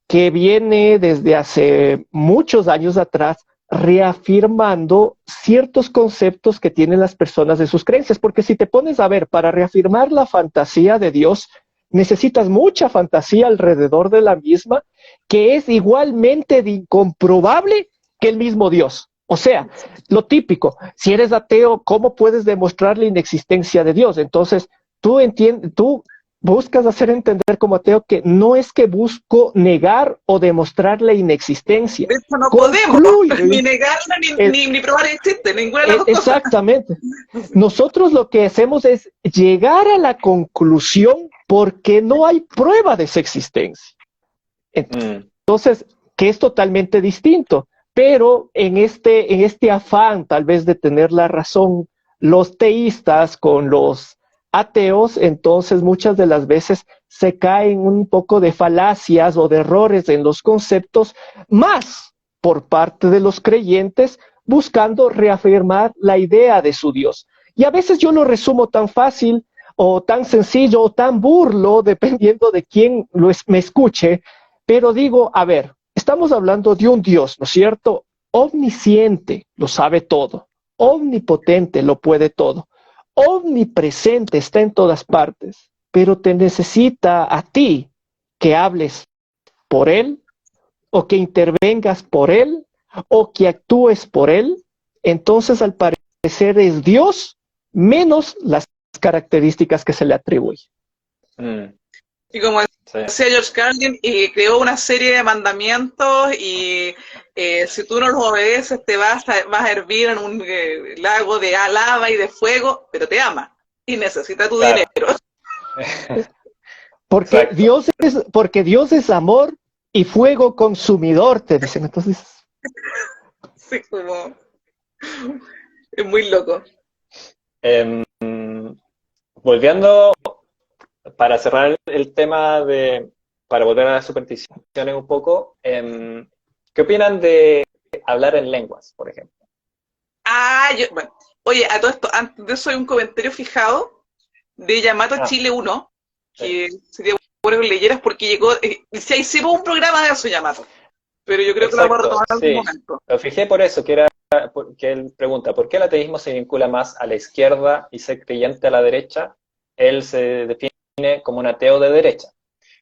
que viene desde hace muchos años atrás reafirmando ciertos conceptos que tienen las personas de sus creencias, porque si te pones a ver, para reafirmar la fantasía de Dios, necesitas mucha fantasía alrededor de la misma, que es igualmente de incomprobable que el mismo Dios. O sea, lo típico, si eres ateo, ¿cómo puedes demostrar la inexistencia de Dios? Entonces, tú buscas hacer entender como ateo que no es que busco negar o demostrar la inexistencia. De hecho, no podemos ni Concluye, negarla ni probar que existe, ninguna de las dos cosas. exactamente. Nosotros lo que hacemos es llegar a la conclusión porque no hay prueba de esa existencia. Entonces, que es totalmente distinto. Pero en este afán, tal vez, de tener la razón, los teístas con los ateos, entonces muchas de las veces se caen un poco de falacias o de errores en los conceptos, más por parte de los creyentes, buscando reafirmar la idea de su Dios. Y a veces yo lo resumo tan fácil o tan sencillo o tan burlo, dependiendo de quién me escuche, pero digo, a ver, estamos hablando de un Dios, ¿no es cierto? Omnisciente, lo sabe todo. Omnipotente, lo puede todo. Omnipresente, está en todas partes, pero te necesita a ti que hables por Él, o que intervengas por Él, o que actúes por Él. Entonces, al parecer, es Dios menos las características que se le atribuyen. Y como decía George Carlin, creó una serie de mandamientos y si tú no los obedeces te vas a hervir en un lago de lava y de fuego, pero te ama y necesita tu dinero. Porque Dios es amor y fuego consumidor, te dicen. Entonces, sí, como es muy loco. Volviendo, para cerrar el tema para volver a las supersticiones un poco, ¿qué opinan de hablar en lenguas, por ejemplo? Bueno, oye, a todo esto, antes de eso hay un comentario fijado de Yamato Chile 1, que sería bueno que leyeras porque llegó, si hicimos un programa de eso, Yamato, pero yo creo que lo vamos a retomar en algún momento. Lo fijé por eso, que él pregunta, ¿por qué el ateísmo se vincula más a la izquierda y ser creyente a la derecha? Él se define como un ateo de derecha.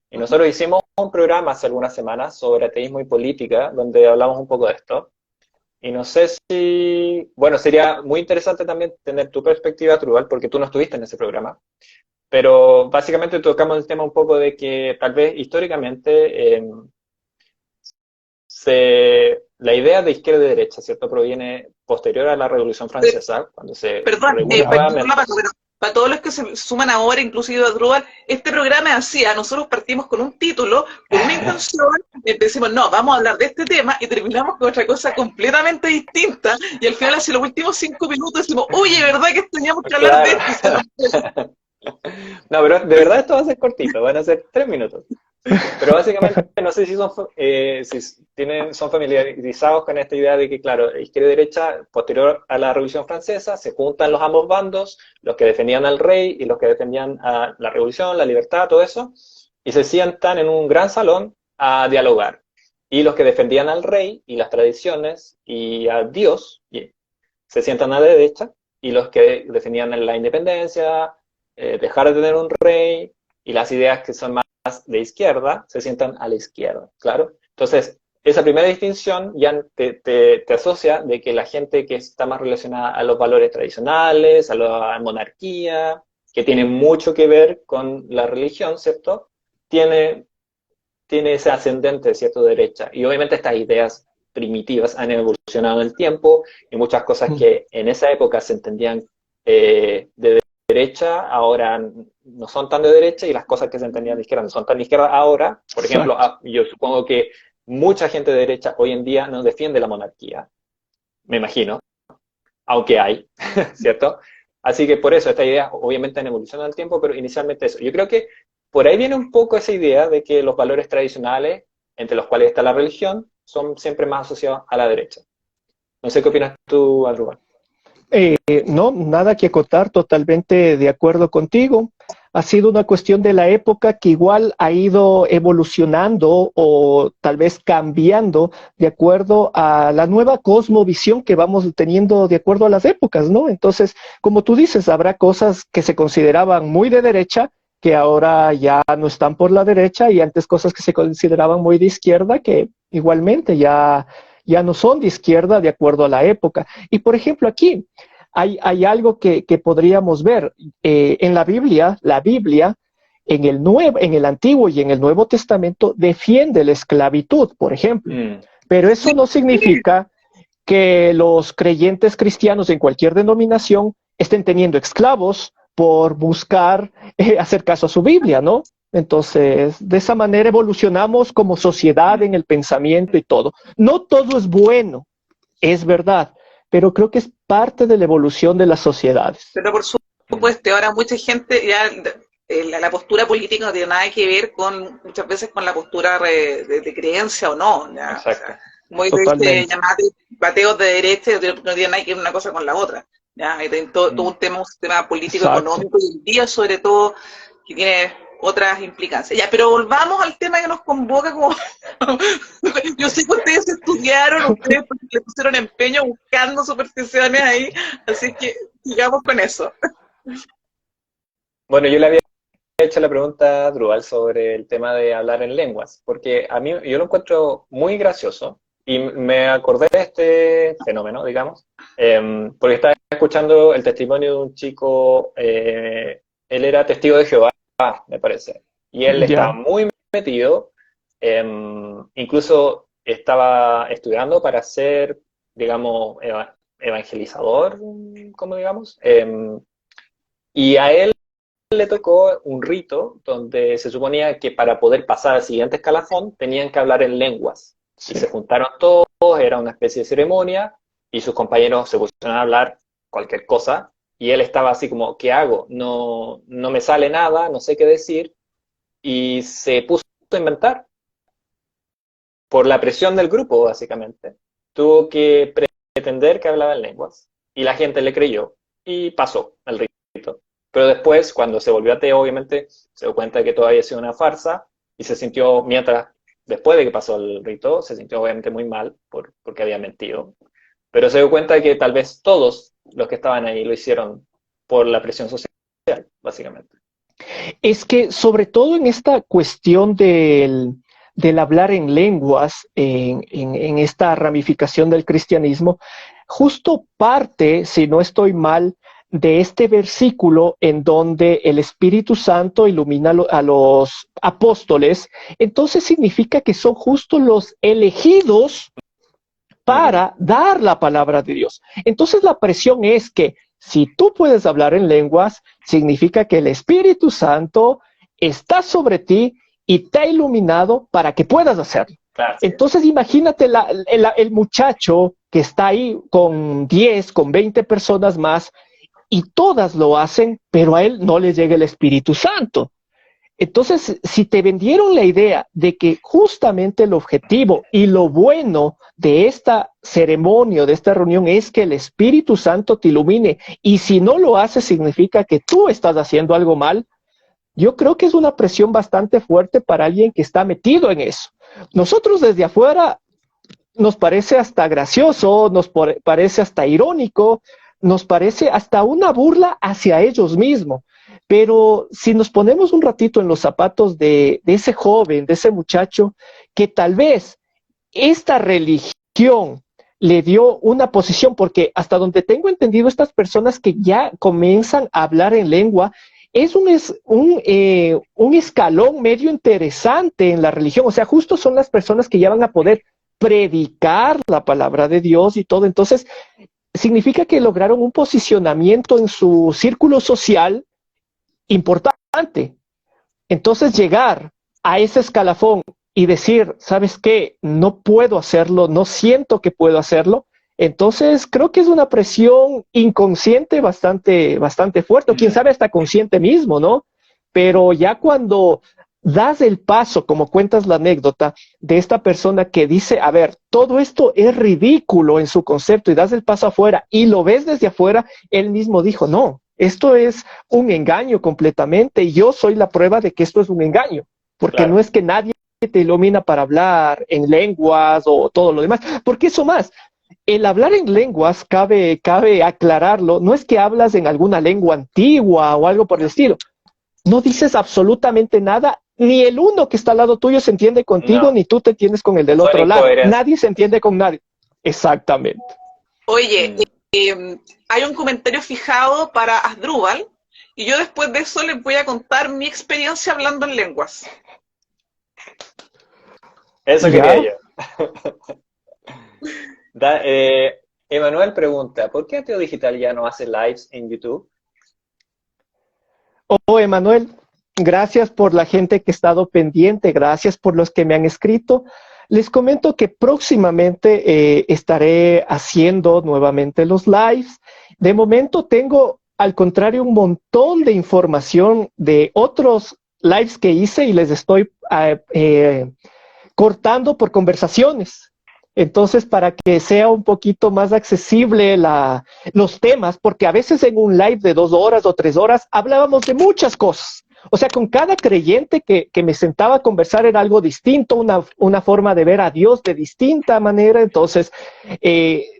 Y nosotros hicimos un programa hace algunas semanas sobre ateísmo y política, donde hablamos un poco de esto. Y no sé si, bueno, sería muy interesante también tener tu perspectiva, Trubal, porque tú no estuviste en ese programa. Pero básicamente tocamos el tema un poco de que tal vez históricamente la idea de izquierda y derecha, ¿cierto? Proviene posterior a la Revolución Francesa, cuando se para todos los que se suman ahora, inclusive a Drupal, este programa es así, nosotros partimos con un título, con una intención, y decimos, no, vamos a hablar de este tema, y terminamos con otra cosa completamente distinta, y al final, hace los últimos 5 minutos, decimos, oye, ¿verdad que teníamos que hablar de esto? No, pero de verdad esto va a ser cortito, van a ser 3 minutos. Pero básicamente, no sé si son familiarizados con esta idea de que, claro, izquierda y derecha, posterior a la Revolución Francesa, se juntan los ambos bandos, los que defendían al rey y los que defendían a la revolución, la libertad, todo eso, y se sientan en un gran salón a dialogar. Y los que defendían al rey y las tradiciones y a Dios, se sientan a la derecha, y los que defendían la independencia, dejar de tener un rey, y las ideas que son más de izquierda, se sientan a la izquierda, claro. Entonces, esa primera distinción ya te asocia de que la gente que está más relacionada a los valores tradicionales, a la monarquía, que tiene mucho que ver con la religión, ¿cierto? Tiene ese ascendente, ¿cierto?, derecha. Y obviamente estas ideas primitivas han evolucionado en el tiempo, y muchas cosas que en esa época se entendían de derecha, ahora no son tan de derecha, y las cosas que se entendían de izquierda no son tan de izquierda ahora. Por ejemplo, yo supongo que mucha gente de derecha hoy en día no defiende la monarquía, me imagino, aunque hay, ¿cierto? Así que por eso esta idea obviamente han evolucionado en el tiempo, pero inicialmente eso. Yo creo que por ahí viene un poco esa idea de que los valores tradicionales, entre los cuales está la religión, son siempre más asociados a la derecha. No sé qué opinas tú, Adrubal. No, nada que acotar, totalmente de acuerdo contigo. Ha sido una cuestión de la época que igual ha ido evolucionando o tal vez cambiando de acuerdo a la nueva cosmovisión que vamos teniendo de acuerdo a las épocas, ¿no? Entonces, como tú dices, habrá cosas que se consideraban muy de derecha que ahora ya no están por la derecha y antes cosas que se consideraban muy de izquierda que igualmente ya no son de izquierda de acuerdo a la época. Y por ejemplo, aquí hay algo que podríamos ver en la Biblia en el Antiguo y en el Nuevo Testamento defiende la esclavitud, por ejemplo. Pero eso no significa que los creyentes cristianos en cualquier denominación estén teniendo esclavos por buscar hacer caso a su Biblia, ¿no? Entonces, de esa manera evolucionamos como sociedad en el pensamiento y todo. No todo es bueno, es verdad, pero creo que es parte de la evolución de las sociedades. Pero por supuesto, ahora mucha gente ya la postura política no tiene nada que ver con muchas veces con la postura de creencia o no. ¿Ya? Exacto. O sea, muy de llamar bateos de derecha no tiene nada que ver una cosa con la otra. ¿Ya? Hay todo un sistema político, económico y el día sobre todo que tiene otras implicancias. Ya, pero volvamos al tema que nos convoca. Como yo sé que ustedes estudiaron, ustedes le pusieron empeño buscando supersticiones ahí, así que sigamos con eso. Bueno, yo le había hecho la pregunta a Drubal sobre el tema de hablar en lenguas, porque a mí yo lo encuentro muy gracioso y me acordé de este fenómeno, digamos, porque estaba escuchando el testimonio de un chico, él era testigo de Jehová, me parece, y él estaba muy metido, incluso estaba estudiando para ser, digamos, evangelizador, como digamos, y a él le tocó un rito donde se suponía que para poder pasar al siguiente escalafón tenían que hablar en lenguas. Sí. Y se juntaron todos, era una especie de ceremonia, y sus compañeros se pusieron a hablar cualquier cosa, y él estaba así como, ¿qué hago? No me sale nada, no sé qué decir, y se puso a inventar por la presión del grupo, básicamente. Tuvo que pretender que hablaba en lenguas, y la gente le creyó, y pasó el rito. Pero después, cuando se volvió ateo, obviamente, se dio cuenta de que todo había sido una farsa, y se sintió, después de que pasó el rito, se sintió obviamente muy mal, porque había mentido. Pero se dio cuenta de que tal vez todos los que estaban ahí lo hicieron por la presión social, básicamente. Es que, sobre todo en esta cuestión del hablar en lenguas, en esta ramificación del cristianismo, justo parte, si no estoy mal, de este versículo en donde el Espíritu Santo ilumina a los apóstoles, entonces significa que son justo los elegidos para dar la palabra de Dios. Entonces la presión es que si tú puedes hablar en lenguas, significa que el Espíritu Santo está sobre ti y te ha iluminado para que puedas hacerlo. Gracias. Entonces imagínate el muchacho que está ahí con 10, con 20 personas más, y todas lo hacen, pero a él no le llega el Espíritu Santo. Entonces, si te vendieron la idea de que justamente el objetivo y lo bueno de esta ceremonia, de esta reunión, es que el Espíritu Santo te ilumine, y si no lo haces significa que tú estás haciendo algo mal, yo creo que es una presión bastante fuerte para alguien que está metido en eso. Nosotros desde afuera nos parece hasta gracioso, nos parece hasta irónico, nos parece hasta una burla hacia ellos mismos. Pero si nos ponemos un ratito en los zapatos de ese joven, de ese muchacho, que tal vez esta religión le dio una posición, porque hasta donde tengo entendido, estas personas que ya comienzan a hablar en lengua, es un escalón medio interesante en la religión. O sea, justo son las personas que ya van a poder predicar la palabra de Dios y todo. Entonces, significa que lograron un posicionamiento en su círculo social importante. Entonces, llegar a ese escalafón y decir, ¿sabes qué? No puedo hacerlo, no siento que puedo hacerlo. Entonces, creo que es una presión inconsciente bastante fuerte, o quién sabe hasta consciente mismo, ¿no? Pero ya cuando das el paso, como cuentas la anécdota de esta persona que dice, a ver, todo esto es ridículo en su concepto y das el paso afuera y lo ves desde afuera, él mismo dijo, no, esto es un engaño completamente y yo soy la prueba de que esto es un engaño, porque no Claro, es que nadie te ilumina para hablar en lenguas o todo lo demás, porque eso más, el hablar en lenguas, cabe aclararlo, no es que hablas en alguna lengua antigua o algo por el estilo, no dices absolutamente nada, ni el uno que está al lado tuyo se entiende contigo, no, ni tú te entiendes con el del son otro lado. incoherencias. Nadie se entiende con nadie. Exactamente. Oye, Mm. hay un comentario fijado para Asdrúbal y yo después de eso les voy a contar mi experiencia hablando en lenguas. Eso quería ¿Ya? yo. Emanuel pregunta, ¿por qué Ateo Digital ya no hace lives en YouTube? Oh, Emanuel, gracias por la gente que ha estado pendiente, gracias por los que me han escrito. Les comento que próximamente estaré haciendo nuevamente los lives. De momento tengo, al contrario, un montón de información de otros lives que hice y les estoy cortando por conversaciones. Entonces, para que sea un poquito más accesible los temas, porque a veces en un live de 2 horas o 3 horas hablábamos de muchas cosas. O sea, con cada creyente que me sentaba a conversar era algo distinto, una forma de ver a Dios de distinta manera. Entonces,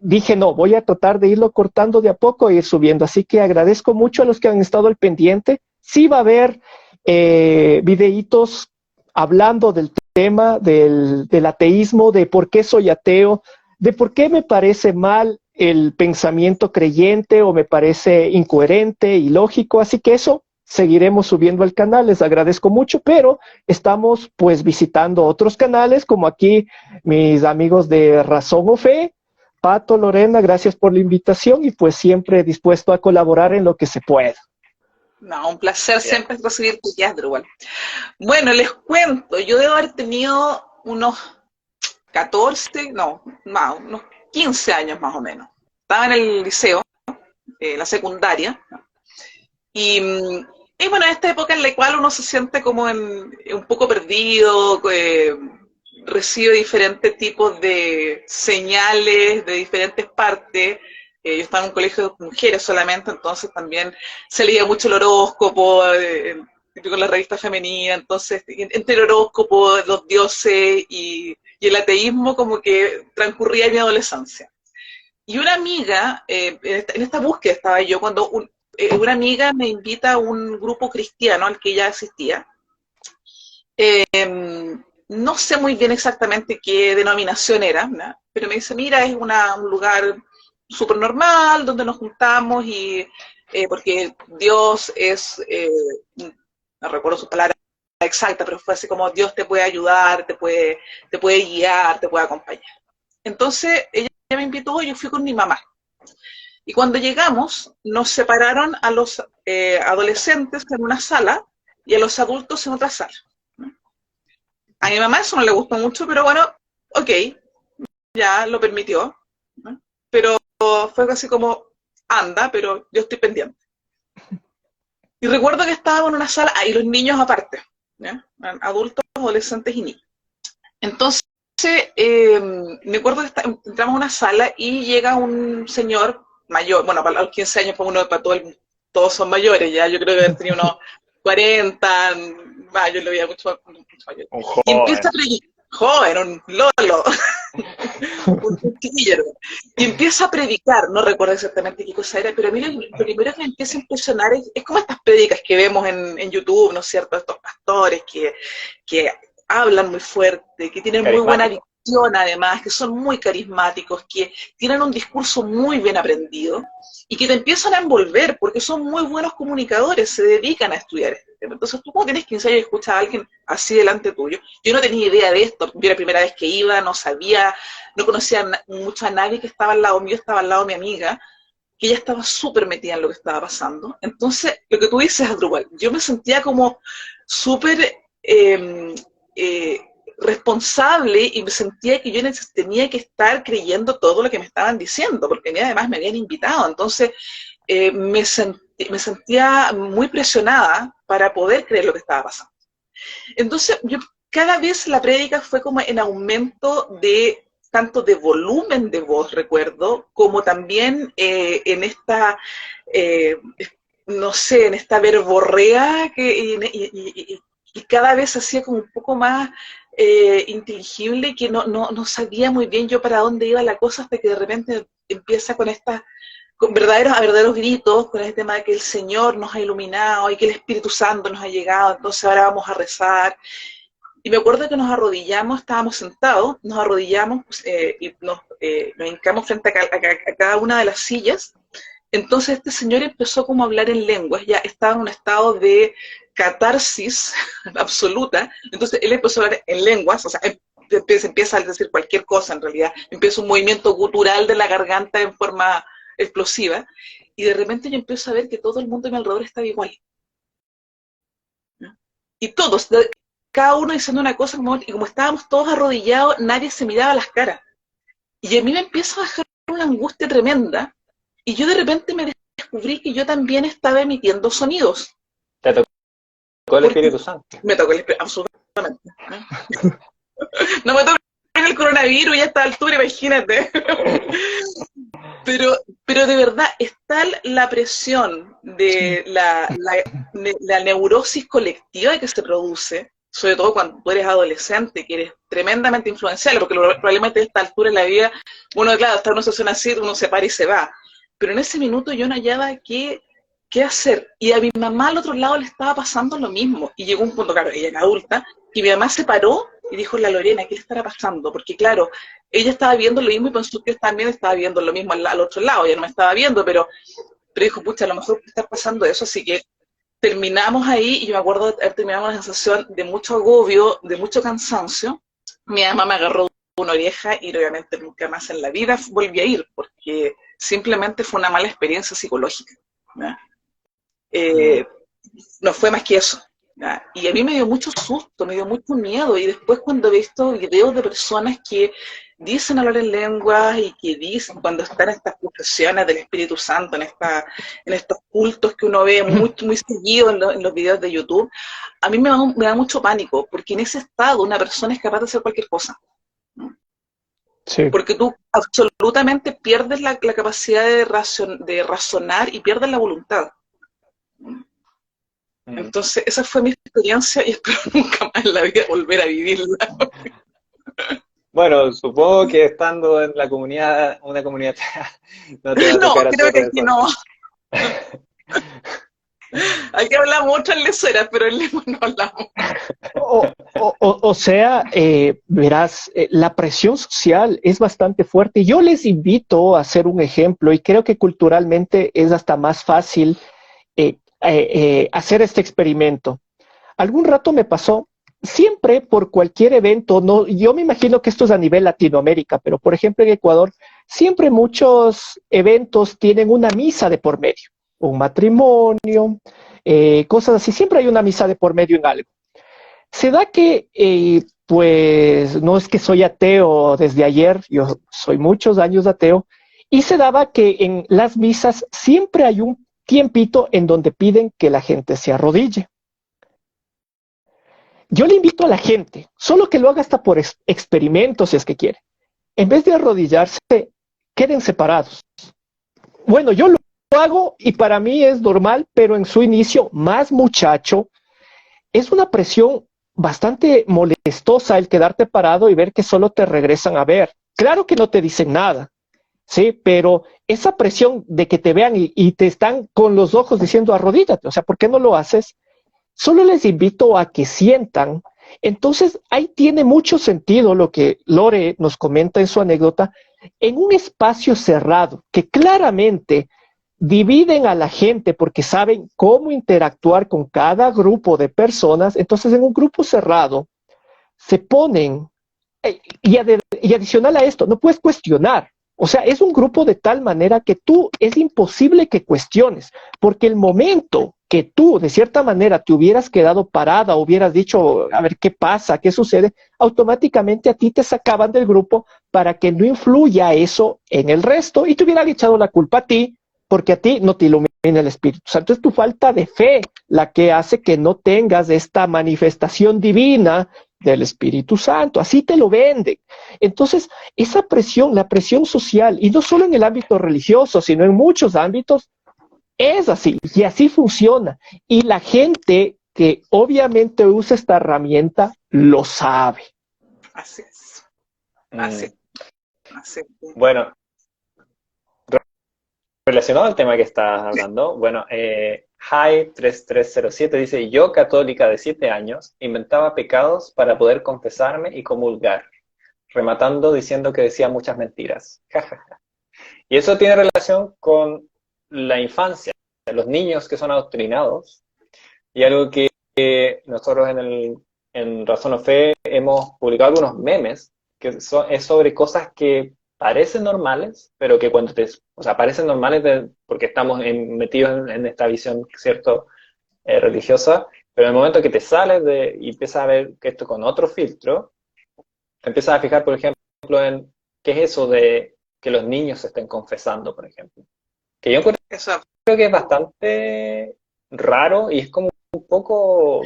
dije, no, voy a tratar de irlo cortando de a poco e ir subiendo. Así que agradezco mucho a los que han estado al pendiente. Sí va a haber videitos hablando del tema del ateísmo, de por qué soy ateo, de por qué me parece mal el pensamiento creyente o me parece incoherente, ilógico, así que eso seguiremos subiendo al canal, les agradezco mucho, pero estamos pues visitando otros canales, como aquí mis amigos de Razón o Fe, Pato, Lorena, gracias por la invitación y pues siempre dispuesto a colaborar en lo que se pueda. No, un placer Ya. siempre recibirte, Asdrúbal. Bueno, les cuento, yo debo haber tenido unos 14, no, más, unos 15 años más o menos. Estaba en el liceo, la secundaria, y, y bueno, esta época en la cual uno se siente como un poco perdido, recibe diferentes tipos de señales de diferentes partes. Yo estaba en un colegio de mujeres solamente, entonces también se leía mucho el horóscopo, con la revista femenina, entonces entre el horóscopo, los dioses y el ateísmo como que transcurría mi adolescencia. Y una amiga, en esta búsqueda estaba yo, cuando una amiga me invita a un grupo cristiano al que ella asistía. No sé muy bien exactamente qué denominación era, ¿no? Pero me dice, mira, es un lugar súper normal donde nos juntamos y porque Dios es, no recuerdo su palabra exacta, pero fue así como Dios te puede ayudar, te puede guiar, te puede acompañar. Entonces ella me invitó y yo fui con mi mamá. Y cuando llegamos, nos separaron a los adolescentes en una sala y a los adultos en otra sala. A mi mamá eso no le gustó mucho, pero bueno, ok, ya lo permitió, ¿no? Pero fue así como, anda, pero yo estoy pendiente. Y recuerdo que estábamos en una sala, ahí los niños aparte, ¿ya? Adultos, adolescentes y niños. Entonces, me acuerdo que entramos a una sala y llega un señor mayor, bueno, para los 15 años, para todos son mayores, ya yo creo que haber tenido unos 40, yo lo veía mucho mayor. Un Y empieza joven. a predicar, joven, un lolo, un chiquillo, y empieza a predicar, no recuerdo exactamente qué cosa era, pero a mí lo primero que me empieza a impresionar es como estas prédicas que vemos en YouTube, ¿no es cierto? Estos pastores que hablan muy fuerte, que tienen muy buena Carismático. visión además, que son muy carismáticos, que tienen un discurso muy bien aprendido y que te empiezan a envolver porque son muy buenos comunicadores, se dedican a estudiar este tema. Entonces tú cuando tienes 15 años y escuchas a alguien así delante tuyo, yo no tenía idea de esto, yo era la primera vez que iba, no sabía, no conocía mucho a nadie que estaba al lado mío, estaba al lado de mi amiga, que ella estaba súper metida en lo que estaba pasando. Entonces, lo que tú dices, Adrubal, yo me sentía como súper eh, responsable y me sentía que yo tenía que estar creyendo todo lo que me estaban diciendo, porque a mí además me habían invitado. Entonces, me sentía muy presionada para poder creer lo que estaba pasando. Entonces, cada vez la prédica fue como en aumento de tanto de volumen de voz, recuerdo, como también en esta, no sé, en esta verborrea y cada vez hacía como un poco más inteligible, que no sabía muy bien yo para dónde iba la cosa, hasta que de repente empieza con estas con verdaderos gritos, con este tema de que el Señor nos ha iluminado y que el Espíritu Santo nos ha llegado, entonces ahora vamos a rezar. Y me acuerdo que nos arrodillamos, estábamos sentados, nos arrodillamos y nos hincamos frente a cada una de las sillas. Entonces este señor empezó como a hablar en lenguas, ya estaba en un estado de catarsis absoluta, entonces él empezó a hablar en lenguas, o sea, empieza a decir cualquier cosa en realidad, empieza un movimiento gutural de la garganta en forma explosiva, y de repente yo empiezo a ver que todo el mundo a mi alrededor estaba igual. ¿No? Y todos, cada uno diciendo una cosa, y como estábamos todos arrodillados, nadie se miraba a las caras. Y a mí me empieza a bajar una angustia tremenda, y yo de repente me descubrí que yo también estaba emitiendo sonidos. ¿Te tocó el Espíritu Santo? Me tocó el Espíritu, absolutamente. No me tocó el coronavirus y a esta altura, imagínate. Pero de verdad, es tal la presión de la neurosis colectiva que se produce, sobre todo cuando tú eres adolescente, que eres tremendamente influenciable, porque probablemente a esta altura en la vida, uno, claro, está en una situación así, uno se para y se va. Pero en ese minuto yo no hallaba qué hacer. Y a mi mamá al otro lado le estaba pasando lo mismo. Y llegó un punto, claro, ella era adulta, y mi mamá se paró y dijo, la Lorena, ¿qué le estará pasando? Porque claro, ella estaba viendo lo mismo y pensó que yo también estaba viendo lo mismo al otro lado, ella no me estaba viendo, pero dijo, pucha, a lo mejor está pasando eso, así que terminamos ahí y yo me acuerdo de haber terminado con una sensación de mucho agobio, de mucho cansancio. Mi mamá me agarró una oreja y obviamente nunca más en la vida volví a ir, porque simplemente fue una mala experiencia psicológica. No fue más que eso. ¿Ya? Y a mí me dio mucho susto, me dio mucho miedo, y después cuando he visto videos de personas que dicen hablar en lenguas y que dicen cuando están en estas profesiones del Espíritu Santo, en estos cultos que uno ve muy, muy seguido en los videos de YouTube, a mí me da mucho pánico, porque en ese estado una persona es capaz de hacer cualquier cosa. Sí. Porque tú absolutamente pierdes la capacidad de razonar y pierdes la voluntad. Entonces, esa fue mi experiencia y espero nunca más en la vida volver a vivirla. Bueno, supongo que estando en la comunidad, una comunidad, no te va a tocar creo que aquí no. Aquí hablamos otras leceras, pero en lengua no hablamos. O sea, verás, la presión social es bastante fuerte. Yo les invito a hacer un ejemplo, y creo que culturalmente es hasta más fácil hacer este experimento. Algún rato me pasó, siempre por cualquier evento, no, yo me imagino que esto es a nivel Latinoamérica, pero por ejemplo en Ecuador, siempre muchos eventos tienen una misa de por medio, un matrimonio, cosas así, siempre hay una misa de por medio en algo. Se da que, pues, no es que soy ateo desde ayer, yo soy muchos años ateo, y se daba que en las misas siempre hay un tiempito en donde piden que la gente se arrodille. Yo le invito a la gente, solo que lo haga hasta por experimento, si es que quiere. En vez de arrodillarse, queden separados. Bueno, yo lo hago y para mí es normal, pero en su inicio, más muchacho, es una presión bastante molestosa el quedarte parado y ver que solo te regresan a ver. Claro que no te dicen nada, ¿sí? Pero esa presión de que te vean y te están con los ojos diciendo arrodíllate, o sea, ¿por qué no lo haces? Solo les invito a que sientan. Entonces, ahí tiene mucho sentido lo que Lore nos comenta en su anécdota, en un espacio cerrado, que claramente dividen a la gente porque saben cómo interactuar con cada grupo de personas. Entonces, en un grupo cerrado, se ponen, y adicional a esto, no puedes cuestionar. O sea, es un grupo de tal manera que es imposible que cuestiones, porque el momento que tú, de cierta manera, te hubieras quedado parada, hubieras dicho, a ver qué pasa, qué sucede, automáticamente a ti te sacaban del grupo para que no influya eso en el resto y te hubieran echado la culpa a ti, porque a ti no te iluminaron el Espíritu Santo. Es tu falta de fe la que hace que no tengas esta manifestación divina del Espíritu Santo. Así te lo venden. Entonces, esa presión, la presión social, y no solo en el ámbito religioso, sino en muchos ámbitos, es así, y así funciona. Y la gente que obviamente usa esta herramienta lo sabe. Así es. Así. Así. Bueno, relacionado al tema que estás hablando, bueno, Hi3307 dice, yo católica de 7 años, inventaba pecados para poder confesarme y comulgar, rematando diciendo que decía muchas mentiras. Y eso tiene relación con la infancia, los niños que son adoctrinados, y algo que nosotros en Razón o Fe hemos publicado algunos memes, que es sobre cosas que parecen normales, pero que cuando o sea, parecen normales porque estamos metidos en esta visión, ¿cierto?, religiosa, pero en el momento que te sales y empiezas a ver que esto con otro filtro, te empiezas a fijar, por ejemplo, en qué es eso de que los niños se estén confesando, por ejemplo. Que yo creo que es bastante raro y es como un poco,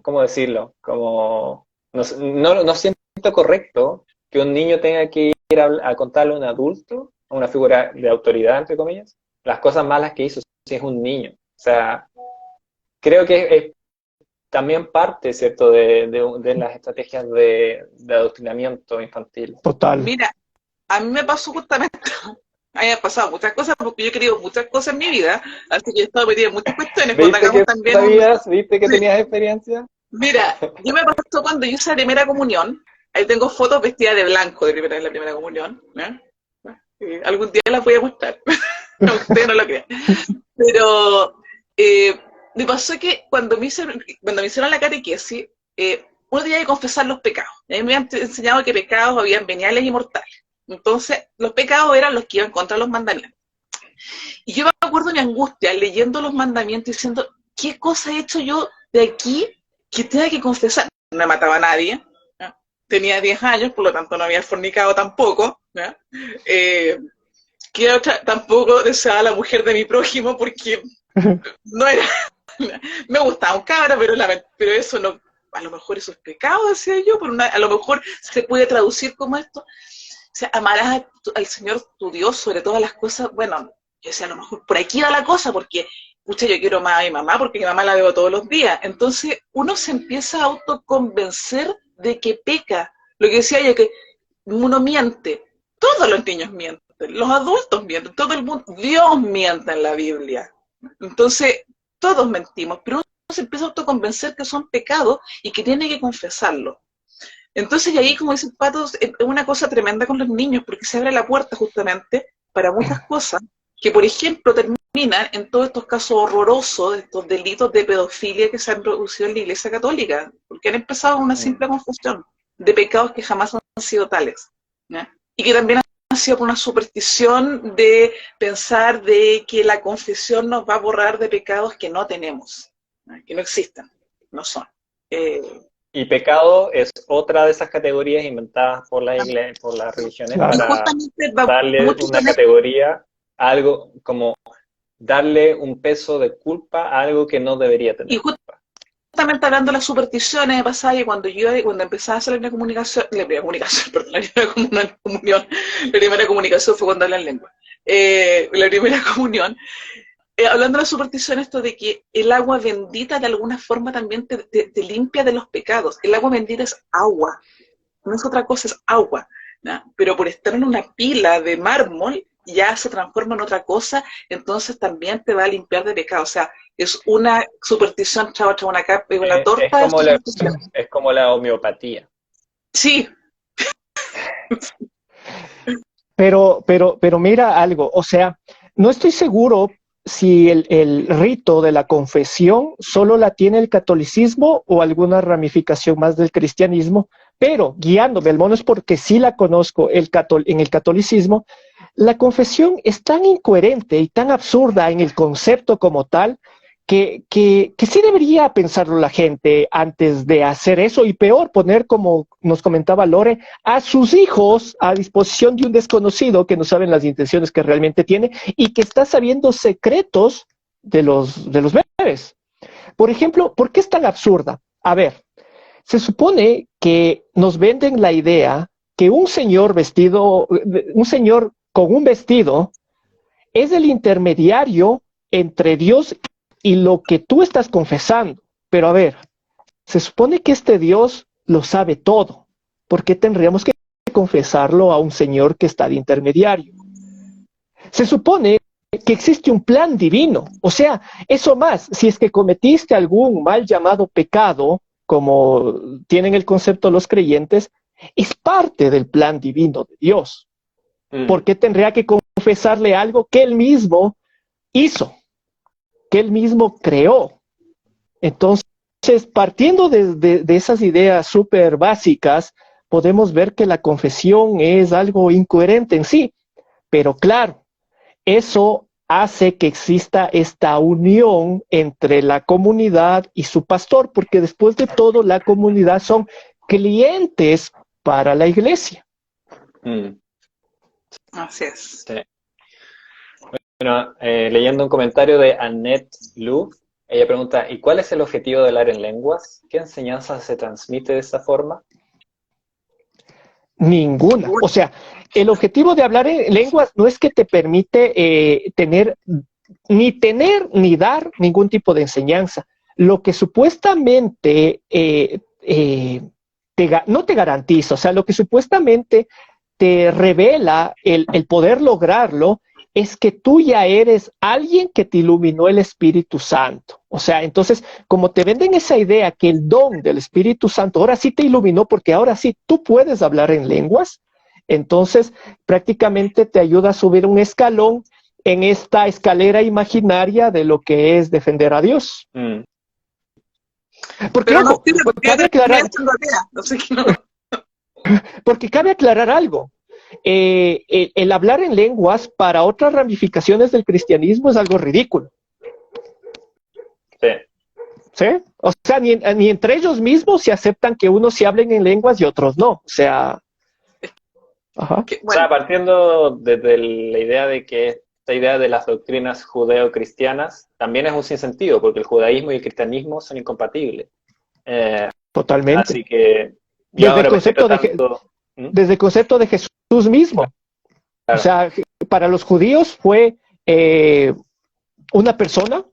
¿cómo decirlo? Como, no siento correcto que un niño tenga que ir a contarle a un adulto, a una figura de autoridad, entre comillas, las cosas malas que hizo si es un niño. O sea, creo que es también parte, ¿cierto?, de las estrategias de adoctrinamiento infantil. Total. Mira, a mí me pasó justamente, a mí me han pasado muchas cosas porque yo he querido muchas cosas en mi vida, así que he estado metida en muchas cuestiones. ¿Viste que también sabías? ¿Viste que tenías experiencia? Mira, yo me pasó cuando yo hice la primera comunión. Ahí tengo fotos vestidas de blanco de la primera comunión, ¿no? Algún día las voy a mostrar, ustedes no lo crean. Pero me pasó que cuando me hicieron la catequesis, uno tenía que confesar los pecados. A mí me han enseñado que pecados habían veniales y mortales. Entonces, los pecados eran los que iban contra los mandamientos. Y yo me acuerdo de mi angustia leyendo los mandamientos y diciendo, ¿qué cosa he hecho yo de aquí que tenga que confesar? No me mataba a nadie, ¿no? Tenía 10 años, por lo tanto no había fornicado tampoco, ¿no? Tampoco deseaba a la mujer de mi prójimo porque no era... Me gustaba un cabra, pero eso no... A lo mejor eso es pecado, decía yo, a lo mejor se puede traducir como esto. O sea, amarás al Señor tu Dios sobre todas las cosas. Bueno, yo decía, a lo mejor por aquí va la cosa, porque, pucha, yo quiero más a mi mamá, porque mi mamá la veo todos los días. Entonces, uno se empieza a autoconvencer de que peca. Lo que decía yo, que uno miente. Todos los niños mienten, los adultos mienten, todo el mundo. Dios miente en la Biblia. Entonces, todos mentimos, pero uno se empieza a autoconvencer que son pecados y que tiene que confesarlo. Entonces, y ahí, como dice el Pato, es una cosa tremenda con los niños, porque se abre la puerta justamente para muchas cosas que, por ejemplo, terminan en todos estos casos horrorosos, de estos delitos de pedofilia que se han producido en la Iglesia Católica, porque han empezado una simple confusión de pecados que jamás han sido tales, ¿no? Y que también han sido por una superstición de pensar de que la confesión nos va a borrar de pecados que no tenemos, ¿no? Que no existen, no son. Y pecado es otra de esas categorías inventadas por la iglesia, por las religiones, para darle una categoría, algo como darle un peso de culpa a algo que no debería tener. Y justamente hablando de las supersticiones, pasaba que cuando empezaba a hacer la primera comunicación fue cuando hablé en lengua. La primera comunión. Hablando de la superstición, esto de que el agua bendita de alguna forma también te limpia de los pecados. El agua bendita es agua, no es otra cosa, es agua, ¿no? Pero por estar en una pila de mármol ya se transforma en otra cosa, entonces también te va a limpiar de pecado. O sea, es una superstición, una capa y una torta. Es como la homeopatía. Sí. Pero mira algo, o sea, no estoy seguro si el rito de la confesión solo la tiene el catolicismo o alguna ramificación más del cristianismo, pero guiándome, al menos porque sí la conozco en el catolicismo, la confesión es tan incoherente y tan absurda en el concepto como tal que sí debería pensarlo la gente antes de hacer eso, y peor, poner, como nos comentaba Lore, a sus hijos a disposición de un desconocido que no saben las intenciones que realmente tiene y que está sabiendo secretos de los bebés. Por ejemplo, ¿por qué es tan absurda? A ver, se supone que nos venden la idea que un señor con un vestido es el intermediario entre Dios y lo que tú estás confesando. Pero a ver, se supone que este Dios lo sabe todo. ¿Por qué tendríamos que confesarlo a un señor que está de intermediario? Se supone que existe un plan divino. O sea, eso más, si es que cometiste algún mal llamado pecado, como tienen el concepto los creyentes, es parte del plan divino de Dios. ¿Por qué tendría que confesarle algo que él mismo hizo, que él mismo creó? Entonces, partiendo de esas ideas súper básicas, podemos ver que la confesión es algo incoherente en sí, pero claro, eso hace que exista esta unión entre la comunidad y su pastor, porque después de todo la comunidad son clientes para la iglesia. Así es. Sí. Bueno, leyendo un comentario de Annette Lu, ella pregunta, ¿y cuál es el objetivo de hablar en lenguas? ¿Qué enseñanza se transmite de esta forma? Ninguna. O sea, el objetivo de hablar en lenguas no es que te permite tener ni dar ningún tipo de enseñanza. Lo que supuestamente no te garantiza, o sea, lo que supuestamente te revela el poder lograrlo es que tú ya eres alguien que te iluminó el Espíritu Santo. O sea, entonces, como te venden esa idea que el don del Espíritu Santo ahora sí te iluminó porque ahora sí tú puedes hablar en lenguas, entonces prácticamente te ayuda a subir un escalón en esta escalera imaginaria de lo que es defender a Dios. Porque, pero ojo, porque cabe aclarar algo. El hablar en lenguas para otras ramificaciones del cristianismo es algo ridículo. Sí. ¿Sí? O sea, ni entre ellos mismos se aceptan que unos sí hablen en lenguas y otros no. O sea, ajá. O sea, partiendo desde la idea de que esta idea de las doctrinas judeo-cristianas también es un sinsentido, porque el judaísmo y el cristianismo son incompatibles. Totalmente. Así que desde el concepto de Jesús mismo. Claro. O sea, para los judíos fue una persona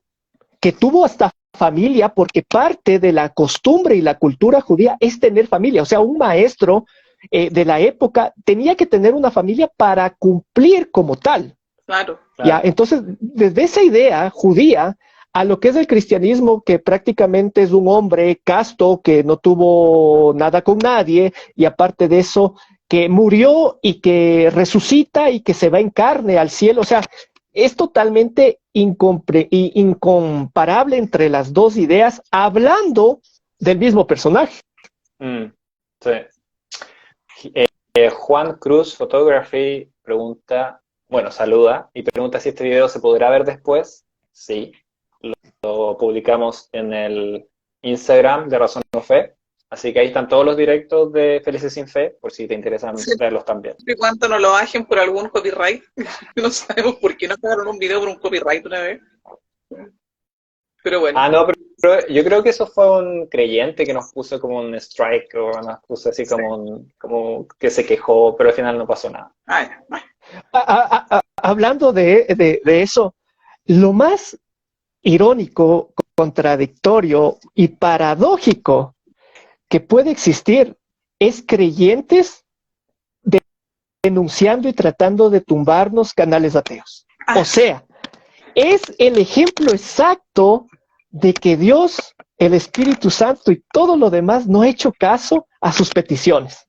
que tuvo hasta familia, porque parte de la costumbre y la cultura judía es tener familia. O sea, un maestro de la época tenía que tener una familia para cumplir como tal. Claro. ¿Ya? Entonces, desde esa idea judía a lo que es el cristianismo, que prácticamente es un hombre casto que no tuvo nada con nadie, y aparte de eso, que murió y que resucita y que se va en carne al cielo. O sea, es totalmente incomparable entre las dos ideas, hablando del mismo personaje. Sí. Juan Cruz Photography pregunta, saluda y pregunta si este video se podrá ver después. Sí, lo publicamos en el Instagram de Razón o Fe, así que ahí están todos los directos de Felices sin Fe, por si te interesan verlos también. ¿Y cuánto no lo bajen por algún copyright? No sabemos por qué no pagaron un video por un copyright una vez. Pero bueno. No, pero yo creo que eso fue un creyente que nos puso como un strike, o nos puso así como que se quejó, pero al final no pasó nada. Hablando de eso, lo más irónico, contradictorio y paradójico que puede existir es creyentes denunciando y tratando de tumbarnos canales ateos. O sea, es el ejemplo exacto de que Dios, el Espíritu Santo y todo lo demás no ha hecho caso a sus peticiones.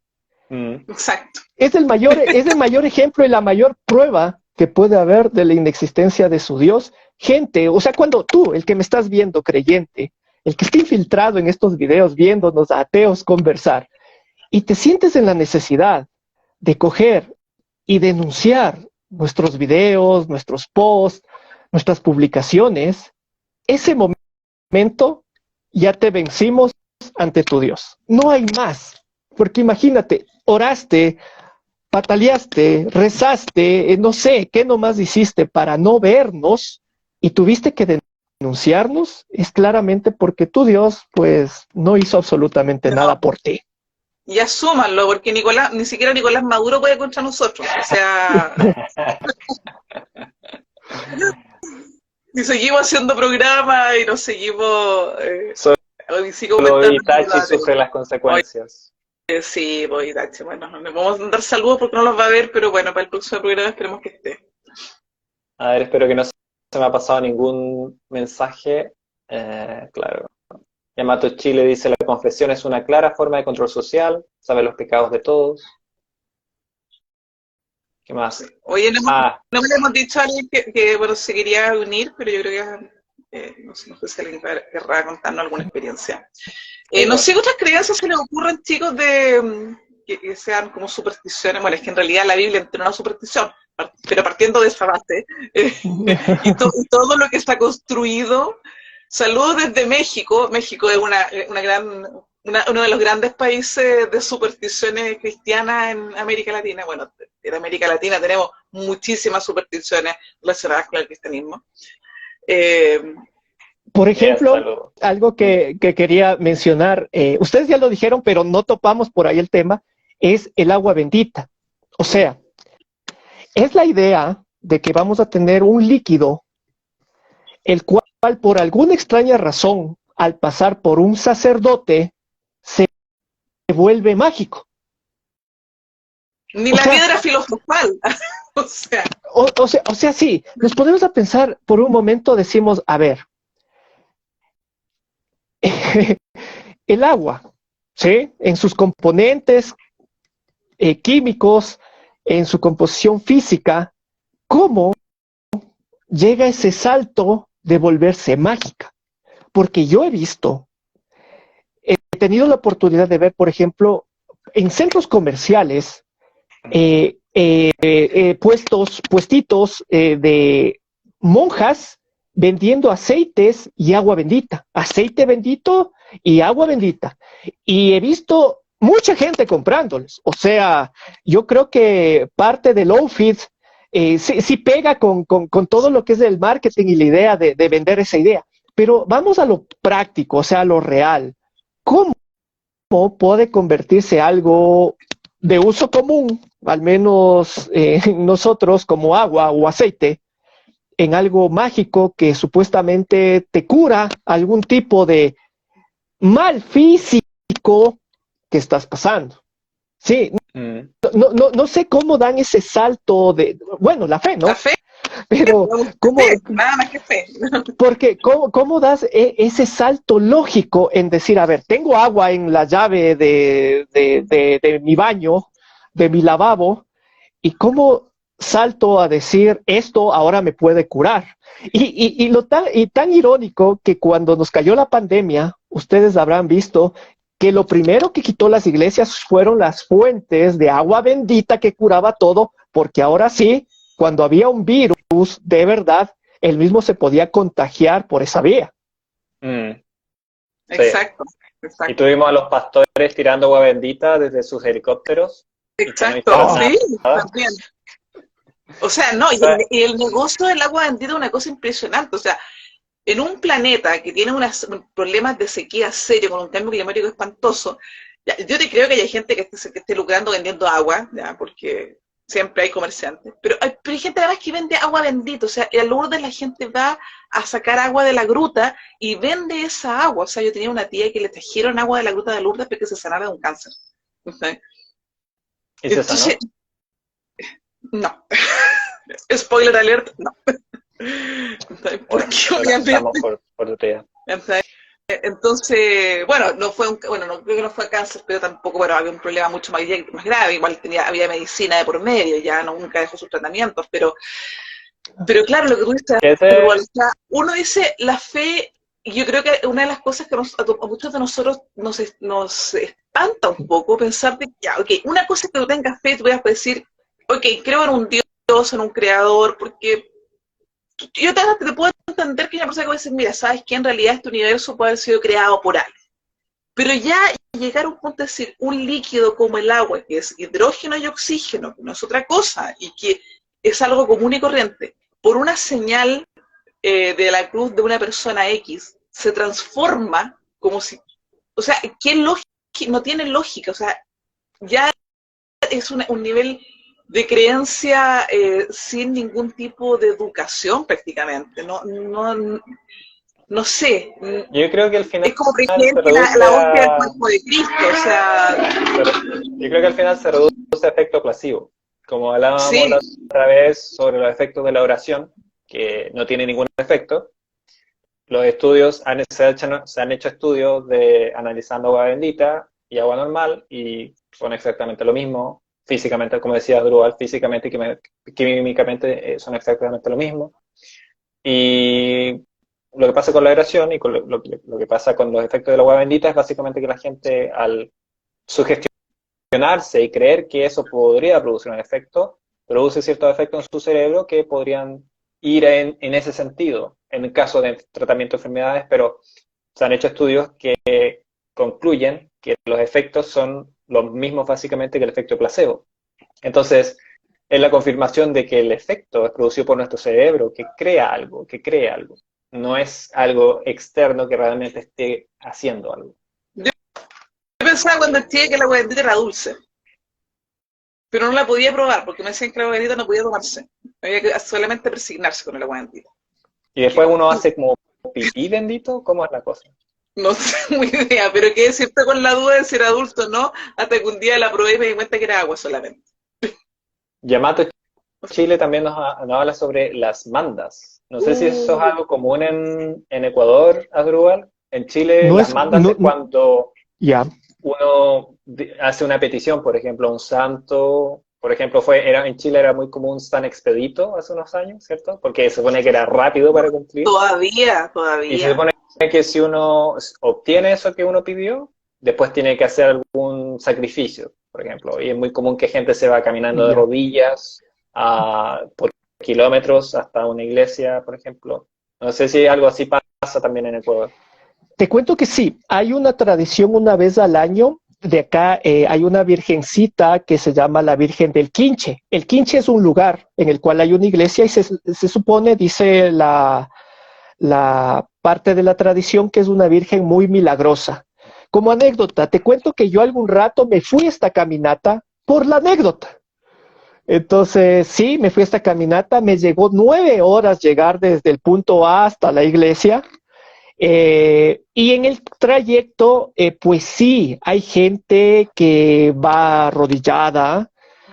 Exacto. Es el mayor ejemplo y la mayor prueba que puede haber de la inexistencia de su Dios. Gente, o sea, cuando tú, el que me estás viendo, creyente, el que está infiltrado en estos videos viéndonos a ateos conversar, y te sientes en la necesidad de coger y denunciar nuestros videos, nuestros posts, nuestras publicaciones, ese momento ya te vencimos ante tu Dios. No hay más, porque imagínate, oraste, pataleaste, rezaste, no sé, ¿qué nomás hiciste para no vernos? Y tuviste que denunciarnos, es claramente porque tu Dios, pues, no hizo absolutamente nada por ti. Y asúmanlo, porque ni siquiera Nicolás Maduro puede contra nosotros. O sea, y seguimos haciendo programas y nos seguimos... Solo Itachi sufre las consecuencias. Sí, voy Itachi. Bueno, no le vamos a dar saludos porque no los va a ver, pero bueno, para el próximo programa esperemos que esté. A ver, espero que no se me ha pasado ningún mensaje. Claro. Yamato Chile dice, la confesión es una clara forma de control social, sabe los pecados de todos. ¿Qué más? Oye, no le hemos dicho a alguien que bueno, se quería unir, pero yo creo que no sé si alguien querrá contarnos alguna experiencia. No sé qué otras creencias se les ocurren, chicos, que sean como supersticiones. Bueno, es que en realidad la Biblia entra en una superstición, pero partiendo de esa base, y todo lo que está construido. Saludos desde México. México es uno de los grandes países de supersticiones cristianas en América Latina. Bueno, en América Latina tenemos muchísimas supersticiones relacionadas con el cristianismo. Por ejemplo, algo que quería mencionar, ustedes ya lo dijeron, pero no topamos por ahí el tema, es el agua bendita. O sea, es la idea de que vamos a tener un líquido, el cual por alguna extraña razón, al pasar por un sacerdote, se vuelve mágico. Ni la piedra filosofal. O sea, sí, nos ponemos a pensar por un momento, decimos, a ver, el agua, ¿sí? En sus componentes químicos, en su composición física, ¿cómo llega ese salto de volverse mágica? Porque yo he tenido la oportunidad de ver, por ejemplo, en centros comerciales, puestitos de monjas vendiendo aceites y agua bendita, aceite bendito y agua bendita. Y he visto mucha gente comprándoles. O sea, yo creo que parte del outfit sí pega con todo lo que es el marketing y la idea de vender esa idea. Pero vamos a lo práctico, o sea, a lo real. ¿Cómo puede convertirse algo de uso común, al menos nosotros como agua o aceite, en algo mágico que supuestamente te cura algún tipo de mal físico que estás pasando? Sí, no sé cómo dan ese salto de, bueno, la fe, ¿no? La fe. Pero, ¿cómo? Nada más que fe. Porque, ¿cómo das ese salto lógico en decir, a ver, tengo agua en la llave de mi baño, de mi lavabo, y cómo salto a decir, esto ahora me puede curar? Y tan irónico que cuando nos cayó la pandemia, ustedes habrán visto que lo primero que quitó las iglesias fueron las fuentes de agua bendita que curaba todo, porque ahora sí, cuando había un virus de verdad, él mismo se podía contagiar por esa vía. Exacto, sí. exacto. Y tuvimos a los pastores tirando agua bendita desde sus helicópteros. Exacto, sí, también. O sea, no, y el negocio del agua bendita es una cosa impresionante. O sea, en un planeta que tiene problemas de sequía serio, con un cambio climático espantoso, yo te creo que hay gente que esté lucrando vendiendo agua, ya, porque siempre hay comerciantes, pero hay gente además que vende agua bendita. O sea, en Lourdes la gente va a sacar agua de la gruta y vende esa agua. O sea, yo tenía una tía que le trajeron agua de la gruta de Lourdes porque se sanaba de un cáncer. ¿Sí? ¿Y se sanó? No. Spoiler alert, no. Porque obviamente... por tu tía. Entonces, bueno, no creo que no fue cáncer, pero tampoco, bueno, había un problema mucho más grave. Igual había medicina de por medio, ya nunca dejó sus tratamientos, pero claro, lo que tú dices, uno dice la fe. Y yo creo que una de las cosas que a muchos de nosotros nos espanta un poco pensar de que, ya, ok, una cosa es que tú tengas fe y tú puedas decir, ok, creo en un Dios, en un creador, porque yo te puedo entender que una persona que puede decir, mira, sabes que en realidad este universo puede haber sido creado por algo. Pero ya llegar a un punto de decir, un líquido como el agua, que es hidrógeno y oxígeno, que no es otra cosa, y que es algo común y corriente, por una señal de la cruz de una persona X se transforma como si, o sea, ¿qué lógica? No tiene lógica, o sea, ya es un nivel de creencia sin ningún tipo de educación prácticamente, no sé, Yo creo que al final es como por se ejemplo reduce la hostia del a... cuerpo de Cristo, o sea, Yo creo que al final se reduce a efecto placebo. Como hablábamos sí, la otra vez sobre los efectos de la oración, que no tiene ningún efecto, los estudios, se han hecho estudios de analizando agua bendita y agua normal y son exactamente lo mismo, físicamente, como decía Drubal, físicamente y químicamente son exactamente lo mismo. Y lo que pasa con la oración y con lo que pasa con los efectos del agua bendita es básicamente que la gente al sugestionarse y creer que eso podría producir un efecto, produce ciertos efectos en su cerebro que podrían ir en ese sentido, en el caso de tratamiento de enfermedades, pero se han hecho estudios que concluyen que los efectos son los mismos básicamente que el efecto placebo. Entonces, es la confirmación de que el efecto es producido por nuestro cerebro, que crea algo, que crea algo. No es algo externo que realmente esté haciendo algo. yo pensaba cuando chica que la agua bendita era dulce, pero no la podía probar porque me decían que la agua bendita no podía tomarse, había que solamente persignarse con el agua bendita. Y después uno hace como pipí bendito, ¿cómo es la cosa? No tengo idea, pero quedé siempre con la duda de si era adulto o no, hasta que un día la probé y me di cuenta que era agua solamente. Yamato Chile también nos habla sobre las mandas. No sé si eso es algo común en Ecuador, Asdrúbal. En Chile, No las es, mandas es cuando ya, uno hace una petición, por ejemplo, a un santo. Por ejemplo, en Chile era muy común San Expedito hace unos años, ¿cierto? Porque se supone que era rápido para cumplir. Todavía, Y se todavía. supone que si uno obtiene eso que uno pidió, después tiene que hacer algún sacrificio, por ejemplo. Y es muy común que gente se va caminando de ya. rodillas por kilómetros hasta una iglesia, por ejemplo. No sé si algo así pasa también en Ecuador. Te cuento que sí, hay una tradición una vez al año. De acá hay una virgencita que se llama la Virgen del Quinche. El Quinche es un lugar en el cual hay una iglesia y se supone, dice la parte de la tradición, que es una virgen muy milagrosa. Como anécdota, te cuento que yo algún rato me fui a esta caminata por la anécdota. Entonces, sí, me fui a esta caminata, me llegó 9 horas llegar desde el punto A hasta la iglesia. Y en el trayecto, pues sí, hay gente que va arrodillada,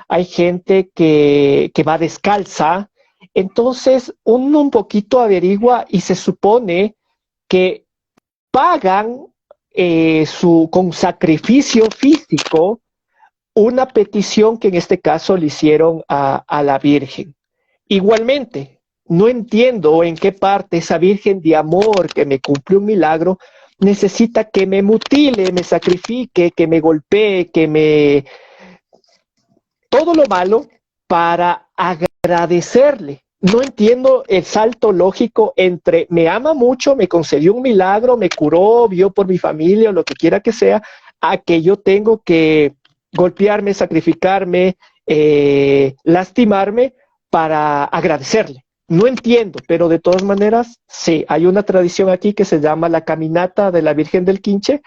hay gente que va descalza. Entonces, uno un poquito averigua y se supone que pagan con sacrificio físico una petición que en este caso le hicieron a la Virgen. Igualmente, no entiendo en qué parte esa Virgen de amor que me cumplió un milagro necesita que me mutile, me sacrifique, que me golpee, que me... todo lo malo para agradecerle. No entiendo el salto lógico entre me ama mucho, me concedió un milagro, me curó, vio por mi familia o lo que quiera que sea, a que yo tengo que golpearme, sacrificarme, lastimarme para agradecerle. No entiendo, pero de todas maneras, sí, hay una tradición aquí que se llama la caminata de la Virgen del Quinche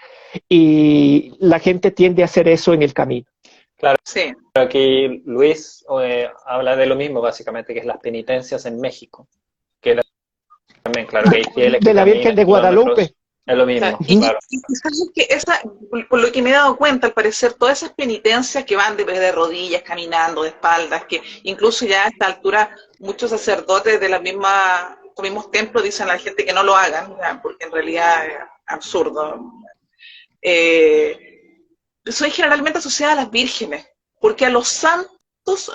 y la gente tiende a hacer eso en el camino. Claro, Sí. aquí Luis habla de lo mismo, básicamente, que es las penitencias en México. Que también, claro, que hay fieles De que la Virgen caminan de Guadalupe. kilómetros. Es lo Claro. mismo, Y, claro. y sabes que por lo que me he dado cuenta, al parecer, todas esas penitencias que van de rodillas, caminando, de espaldas, que incluso ya a esta altura muchos sacerdotes de los mismos templos dicen a la gente que no lo hagan, ¿ya? Porque en realidad es absurdo. Son generalmente asociadas a las vírgenes, porque a los santos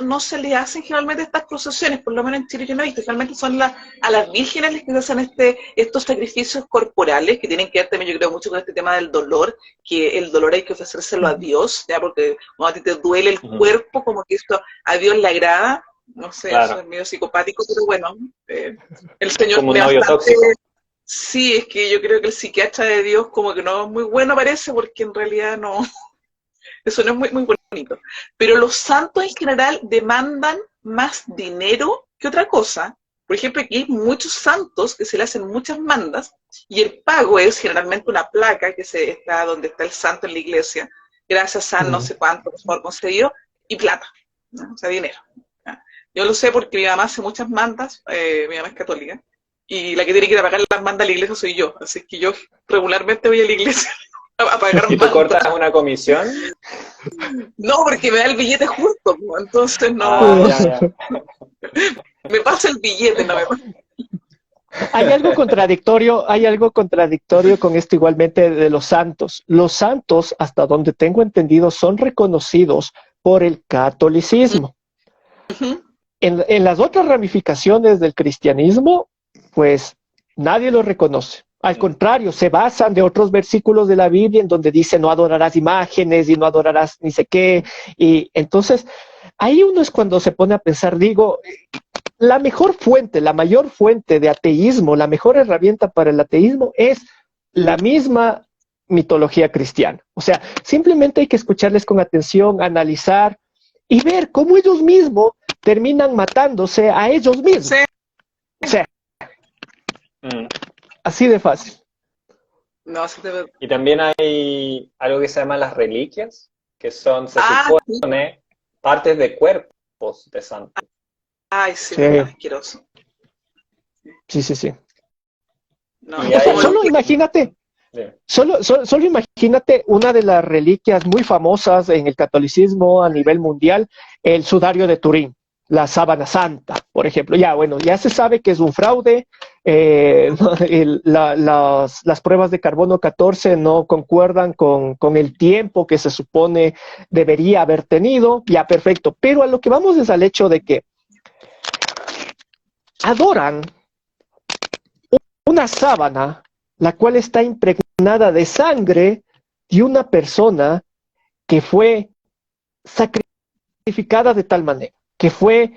no se les hacen generalmente estas procesiones, por lo menos en Chile yo no he visto, generalmente son a las vírgenes les que hacen estos sacrificios corporales, que tienen que ver también yo creo mucho con este tema del dolor, que el dolor hay que ofrecérselo a Dios, ¿ya? Porque cuando a ti te duele el cuerpo, como que esto a Dios le agrada, no sé, Claro. eso es medio psicopático, pero bueno, el Señor Como un tiene novio bastante... tóxico. Sí, es que yo creo que el psiquiatra de Dios como que no es muy bueno parece, porque en realidad no, eso no es muy bonito. Pero los santos en general demandan más dinero que otra cosa. Por ejemplo, aquí hay muchos santos que se le hacen muchas mandas y el pago es generalmente una placa que está donde está el santo en la iglesia, gracias a no sé cuánto, por favor, concedido, y plata, ¿no? O sea, dinero. ¿Ya? Yo lo sé porque mi mamá hace muchas mandas, mi mamá es católica, y la que tiene que ir a pagar las mandas a la iglesia soy yo, así que yo regularmente voy a la iglesia a pagar ¿Y tú mandas. cortas una comisión? No, porque me da el billete justo, entonces Ah, no, ya, ya. me pasa el billete, no me pasa. Hay algo contradictorio con esto igualmente de los santos. Los santos, hasta donde tengo entendido, son reconocidos por el catolicismo. Uh-huh. En las otras ramificaciones del cristianismo, pues nadie los reconoce. Al contrario, se basan de otros versículos de la Biblia en donde dice no adorarás imágenes y no adorarás ni sé qué. Y entonces, ahí uno es cuando se pone a pensar, digo, la mejor fuente, la mayor fuente de ateísmo, la mejor herramienta para el ateísmo es la misma mitología cristiana. O sea, simplemente hay que escucharles con atención, analizar y ver cómo ellos mismos terminan matándose a ellos mismos. Sí. O sea, así de fácil. No, sí te... Y también hay algo que se llama las reliquias, que son, se sí. supone, partes de cuerpos de santos. Ay, sí, Sí. asqueroso. Sí. No, Y hay... Solo imagínate, solo imagínate una de las reliquias muy famosas en el catolicismo a nivel mundial, el sudario de Turín, la sábana santa, por ejemplo. Ya se sabe que es un fraude, las pruebas de carbono 14 no concuerdan con el tiempo que se supone debería haber tenido, ya perfecto, pero a lo que vamos es al hecho de que adoran una sábana, la cual está impregnada de sangre de una persona que fue sacrificada de tal manera, que fue,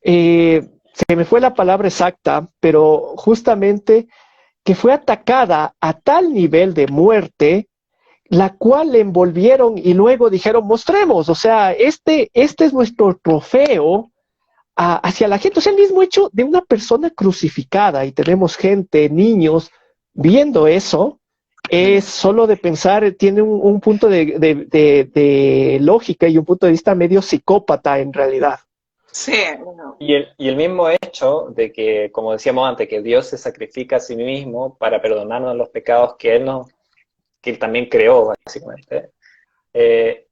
se me fue la palabra exacta, pero justamente que fue atacada a tal nivel de muerte, la cual le envolvieron y luego dijeron, mostremos, o sea, este es nuestro trofeo hacia la gente, o sea, el mismo hecho de una persona crucificada y tenemos gente, niños, viendo eso, es solo de pensar, tiene un punto de lógica y un punto de vista medio psicópata en realidad. Sí. No. Y el mismo hecho de que, como decíamos antes, que Dios se sacrifica a sí mismo para perdonarnos los pecados que Él también creó, básicamente,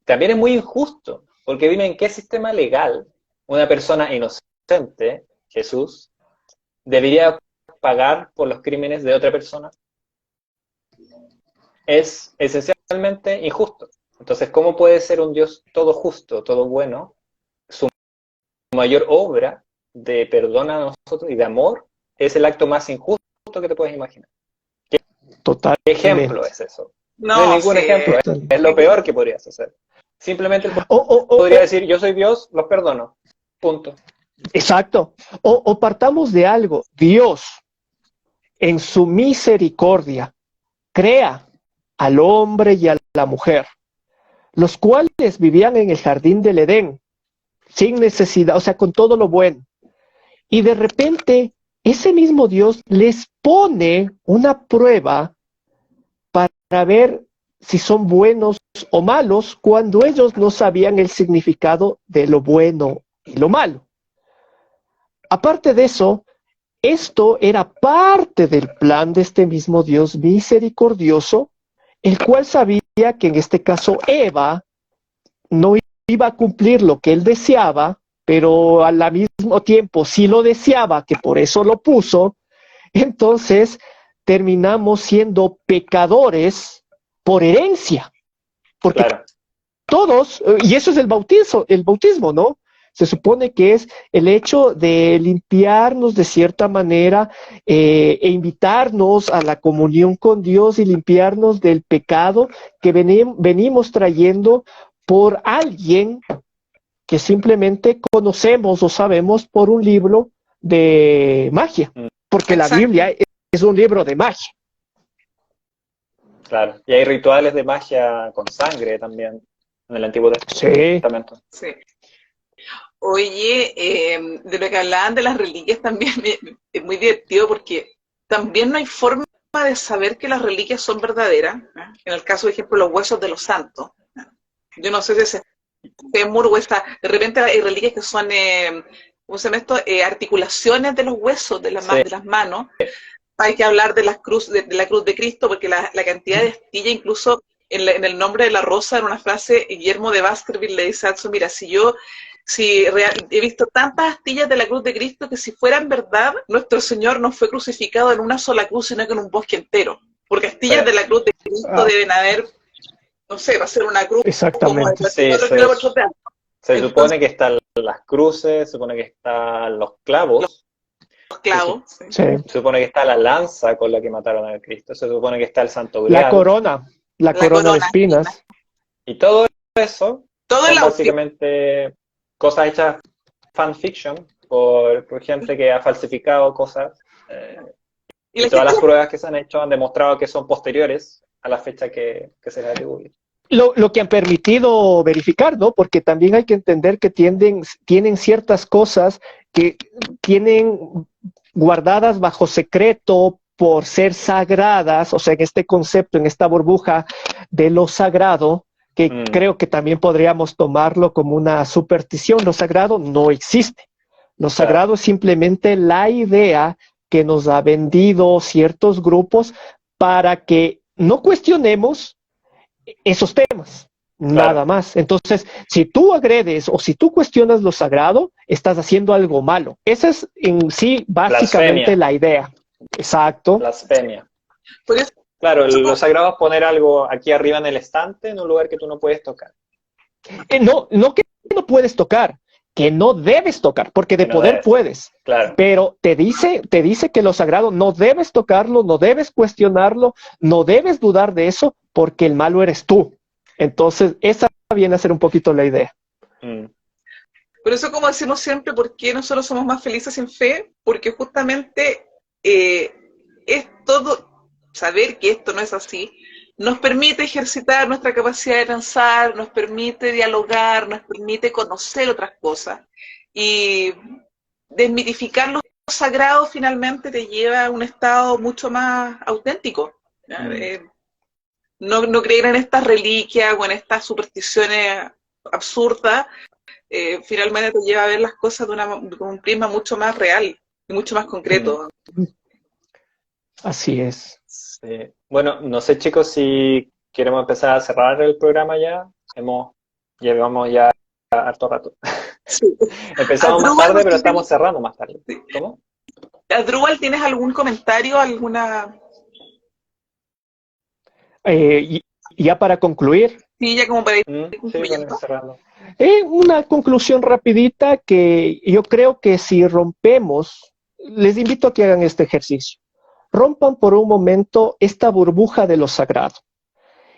también es muy injusto, porque dime en qué sistema legal una persona inocente, Jesús, debería pagar por los crímenes de otra persona. Es esencialmente injusto. Entonces, ¿cómo puede ser un Dios todo justo, todo bueno? Su mayor obra de perdón a nosotros y de amor es el acto más injusto que te puedes imaginar. Totalmente. ¿Qué ejemplo es eso? No hay ningún sí. ejemplo. Es lo peor que podrías hacer. Simplemente podría decir, yo soy Dios, los perdono. Punto. Exacto. O partamos de algo. Dios, en su misericordia, crea al hombre y a la mujer, los cuales vivían en el jardín del Edén, sin necesidad, o sea, con todo lo bueno. Y de repente, ese mismo Dios les pone una prueba para ver si son buenos o malos, cuando ellos no sabían el significado de lo bueno y lo malo. Aparte de eso, esto era parte del plan de este mismo Dios misericordioso, el cual sabía que en este caso Eva no iba a cumplir lo que él deseaba, pero al mismo tiempo sí lo deseaba, que por eso lo puso. Entonces terminamos siendo pecadores por herencia, porque Claro. todos, y eso es el bautismo, ¿no? Se supone que es el hecho de limpiarnos de cierta manera e invitarnos a la comunión con Dios y limpiarnos del pecado que venimos trayendo por alguien que simplemente conocemos o sabemos por un libro de magia, porque Exacto. la Biblia es un libro de magia. Claro. Y hay rituales de magia con sangre también en el Antiguo Testamento. Sí. Sí. Oye, de lo que hablaban de las reliquias también es muy divertido porque también no hay forma de saber que las reliquias son verdaderas, ¿eh? En el caso, por ejemplo, los huesos de los santos. ¿Eh? Yo no sé si ese fémur o esta, de repente hay reliquias que son, ¿cómo se llama esto? Articulaciones de los huesos de, Sí. de las manos. Hay que hablar de la cruz de la cruz de Cristo porque la cantidad de astilla, incluso en el nombre de la rosa, en una frase, Guillermo de Baskerville le dice a Atsu, mira, he visto tantas astillas de la cruz de Cristo que si fueran verdad, nuestro Señor no fue crucificado en una sola cruz, sino que en un bosque entero. Porque astillas Sí. de la cruz de Cristo deben haber, no sé, va a ser una cruz como de Exactamente. 4 kilómetros de alto. Se Entonces, supone que están las cruces, se supone que están los clavos, los clavos. Sí. Sí. se supone que está la lanza con la que mataron a Cristo, se supone que está el Santo La Grial, corona de espinas. y todo eso Todo el son outfit. básicamente cosas hechas fanfiction por gente que ha falsificado cosas, Y y la todas las gente, pruebas que se han hecho han demostrado que son posteriores a la fecha que se les atribuye. Lo que han permitido verificar, ¿no? Porque también hay que entender que tienen ciertas cosas que tienen guardadas bajo secreto por ser sagradas, o sea, en este concepto, en esta burbuja de lo sagrado, que creo que también podríamos tomarlo como una superstición. Lo sagrado no existe. Lo sagrado es simplemente la idea que nos ha vendido ciertos grupos para que no cuestionemos esos temas, nada más. Entonces, si tú agredes o si tú cuestionas lo sagrado, estás haciendo algo malo. Esa es en sí básicamente Blasfemia. la idea. Exacto. Blasfemia. por eso, Claro, lo sagrado es poner algo aquí arriba en el estante, en un lugar que tú no puedes tocar. No que no puedes tocar, que no debes tocar, porque de Que no poder debes. puedes. Claro. Pero te dice que lo sagrado no debes tocarlo, no debes cuestionarlo, no debes dudar de eso, porque el malo eres tú. Entonces, esa viene a ser un poquito la idea. por eso, como decimos siempre, ¿por qué nosotros somos más felices sin fe? Porque justamente es todo, saber que esto no es así, nos permite ejercitar nuestra capacidad de pensar, nos permite dialogar, nos permite conocer otras cosas. Y desmitificar lo sagrado finalmente te lleva a un estado mucho más auténtico. No creer en estas reliquias o en estas supersticiones absurdas, finalmente te lleva a ver las cosas con un prisma mucho más real y mucho más concreto. Así es. Sí. Bueno, no sé, chicos, si queremos empezar a cerrar el programa ya. Llevamos ya harto rato. Sí. Empezamos más tarde, pero estamos cerrando más tarde. Sí. ¿Cómo? Adrúbal, ¿tienes algún comentario, alguna...? Ya para concluir. Sí, ya como para ir concluyendo. Sí, cerrando. Una conclusión rapidita que yo creo que si rompemos, les invito a que hagan este ejercicio. Rompan por un momento esta burbuja de lo sagrado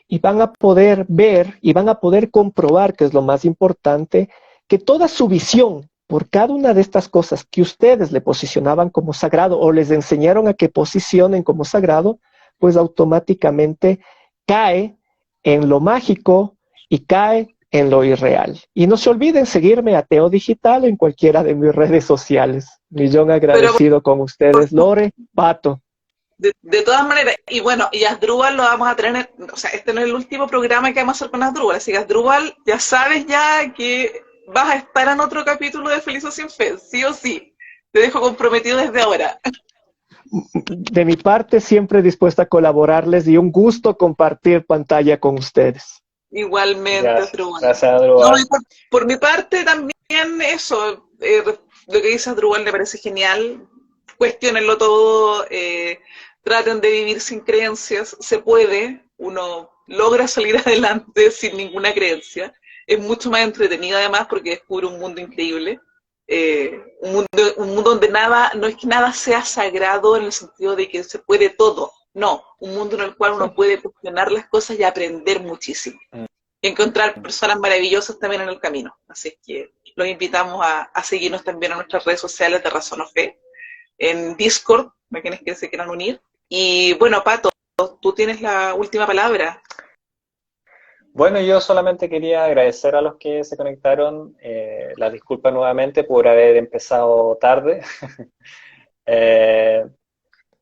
y van a poder ver y van a poder comprobar, que es lo más importante, que toda su visión por cada una de estas cosas que ustedes le posicionaban como sagrado o les enseñaron a que posicionen como sagrado, pues automáticamente cae en lo mágico y cae en lo irreal. Y no se olviden seguirme a Teo Digital en cualquiera de mis redes sociales. Millón agradecido con ustedes, Lore, Pato. De todas maneras, y bueno, y Asdrúbal lo vamos a tener, o sea, este no es el último programa que vamos a hacer con Asdrúbal, así que Asdrúbal, ya sabes ya que vas a estar en otro capítulo de Feliz o Sin Fe, sí o sí. Te dejo comprometido desde ahora. De mi parte, siempre dispuesta a colaborarles y un gusto compartir pantalla con ustedes. Igualmente, Asdrúbal. Gracias, Asdrúbal. No, por mi parte también eso, lo que dice Asdrúbal me parece genial. Cuestiónenlo todo, traten de vivir sin creencias, se puede, uno logra salir adelante sin ninguna creencia, es mucho más entretenido además porque descubre un mundo increíble, un mundo donde nada, no es que nada sea sagrado en el sentido de que se puede todo, no, un mundo en el cual uno puede cuestionar las cosas y aprender muchísimo, y encontrar personas maravillosas también en el camino, así es que los invitamos a seguirnos también en nuestras redes sociales de Razón o Fe, en Discord, para quienes que se quieran unir. Y bueno, Pato, tú tienes la última palabra. Bueno, yo solamente quería agradecer a los que se conectaron, las disculpas nuevamente por haber empezado tarde. Eh,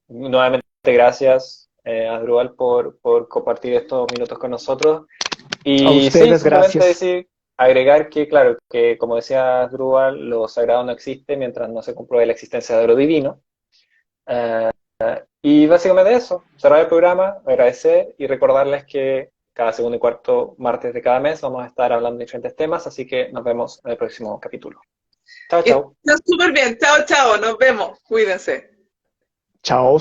Nuevamente gracias, Asdrúbal, por compartir estos minutos con nosotros. A Y sí, ustedes, simplemente gracias. decir, agregar que, claro, que como decía Asdrúbal, lo sagrado no existe mientras no se compruebe la existencia de lo divino. Eh, y básicamente eso, cerrar el programa, agradecer y recordarles que cada segundo y cuarto martes de cada mes vamos a estar hablando de diferentes temas, así que nos vemos en el próximo capítulo. Chao, chao. Está súper bien. Chao, chao. Nos vemos. Cuídense. Chao.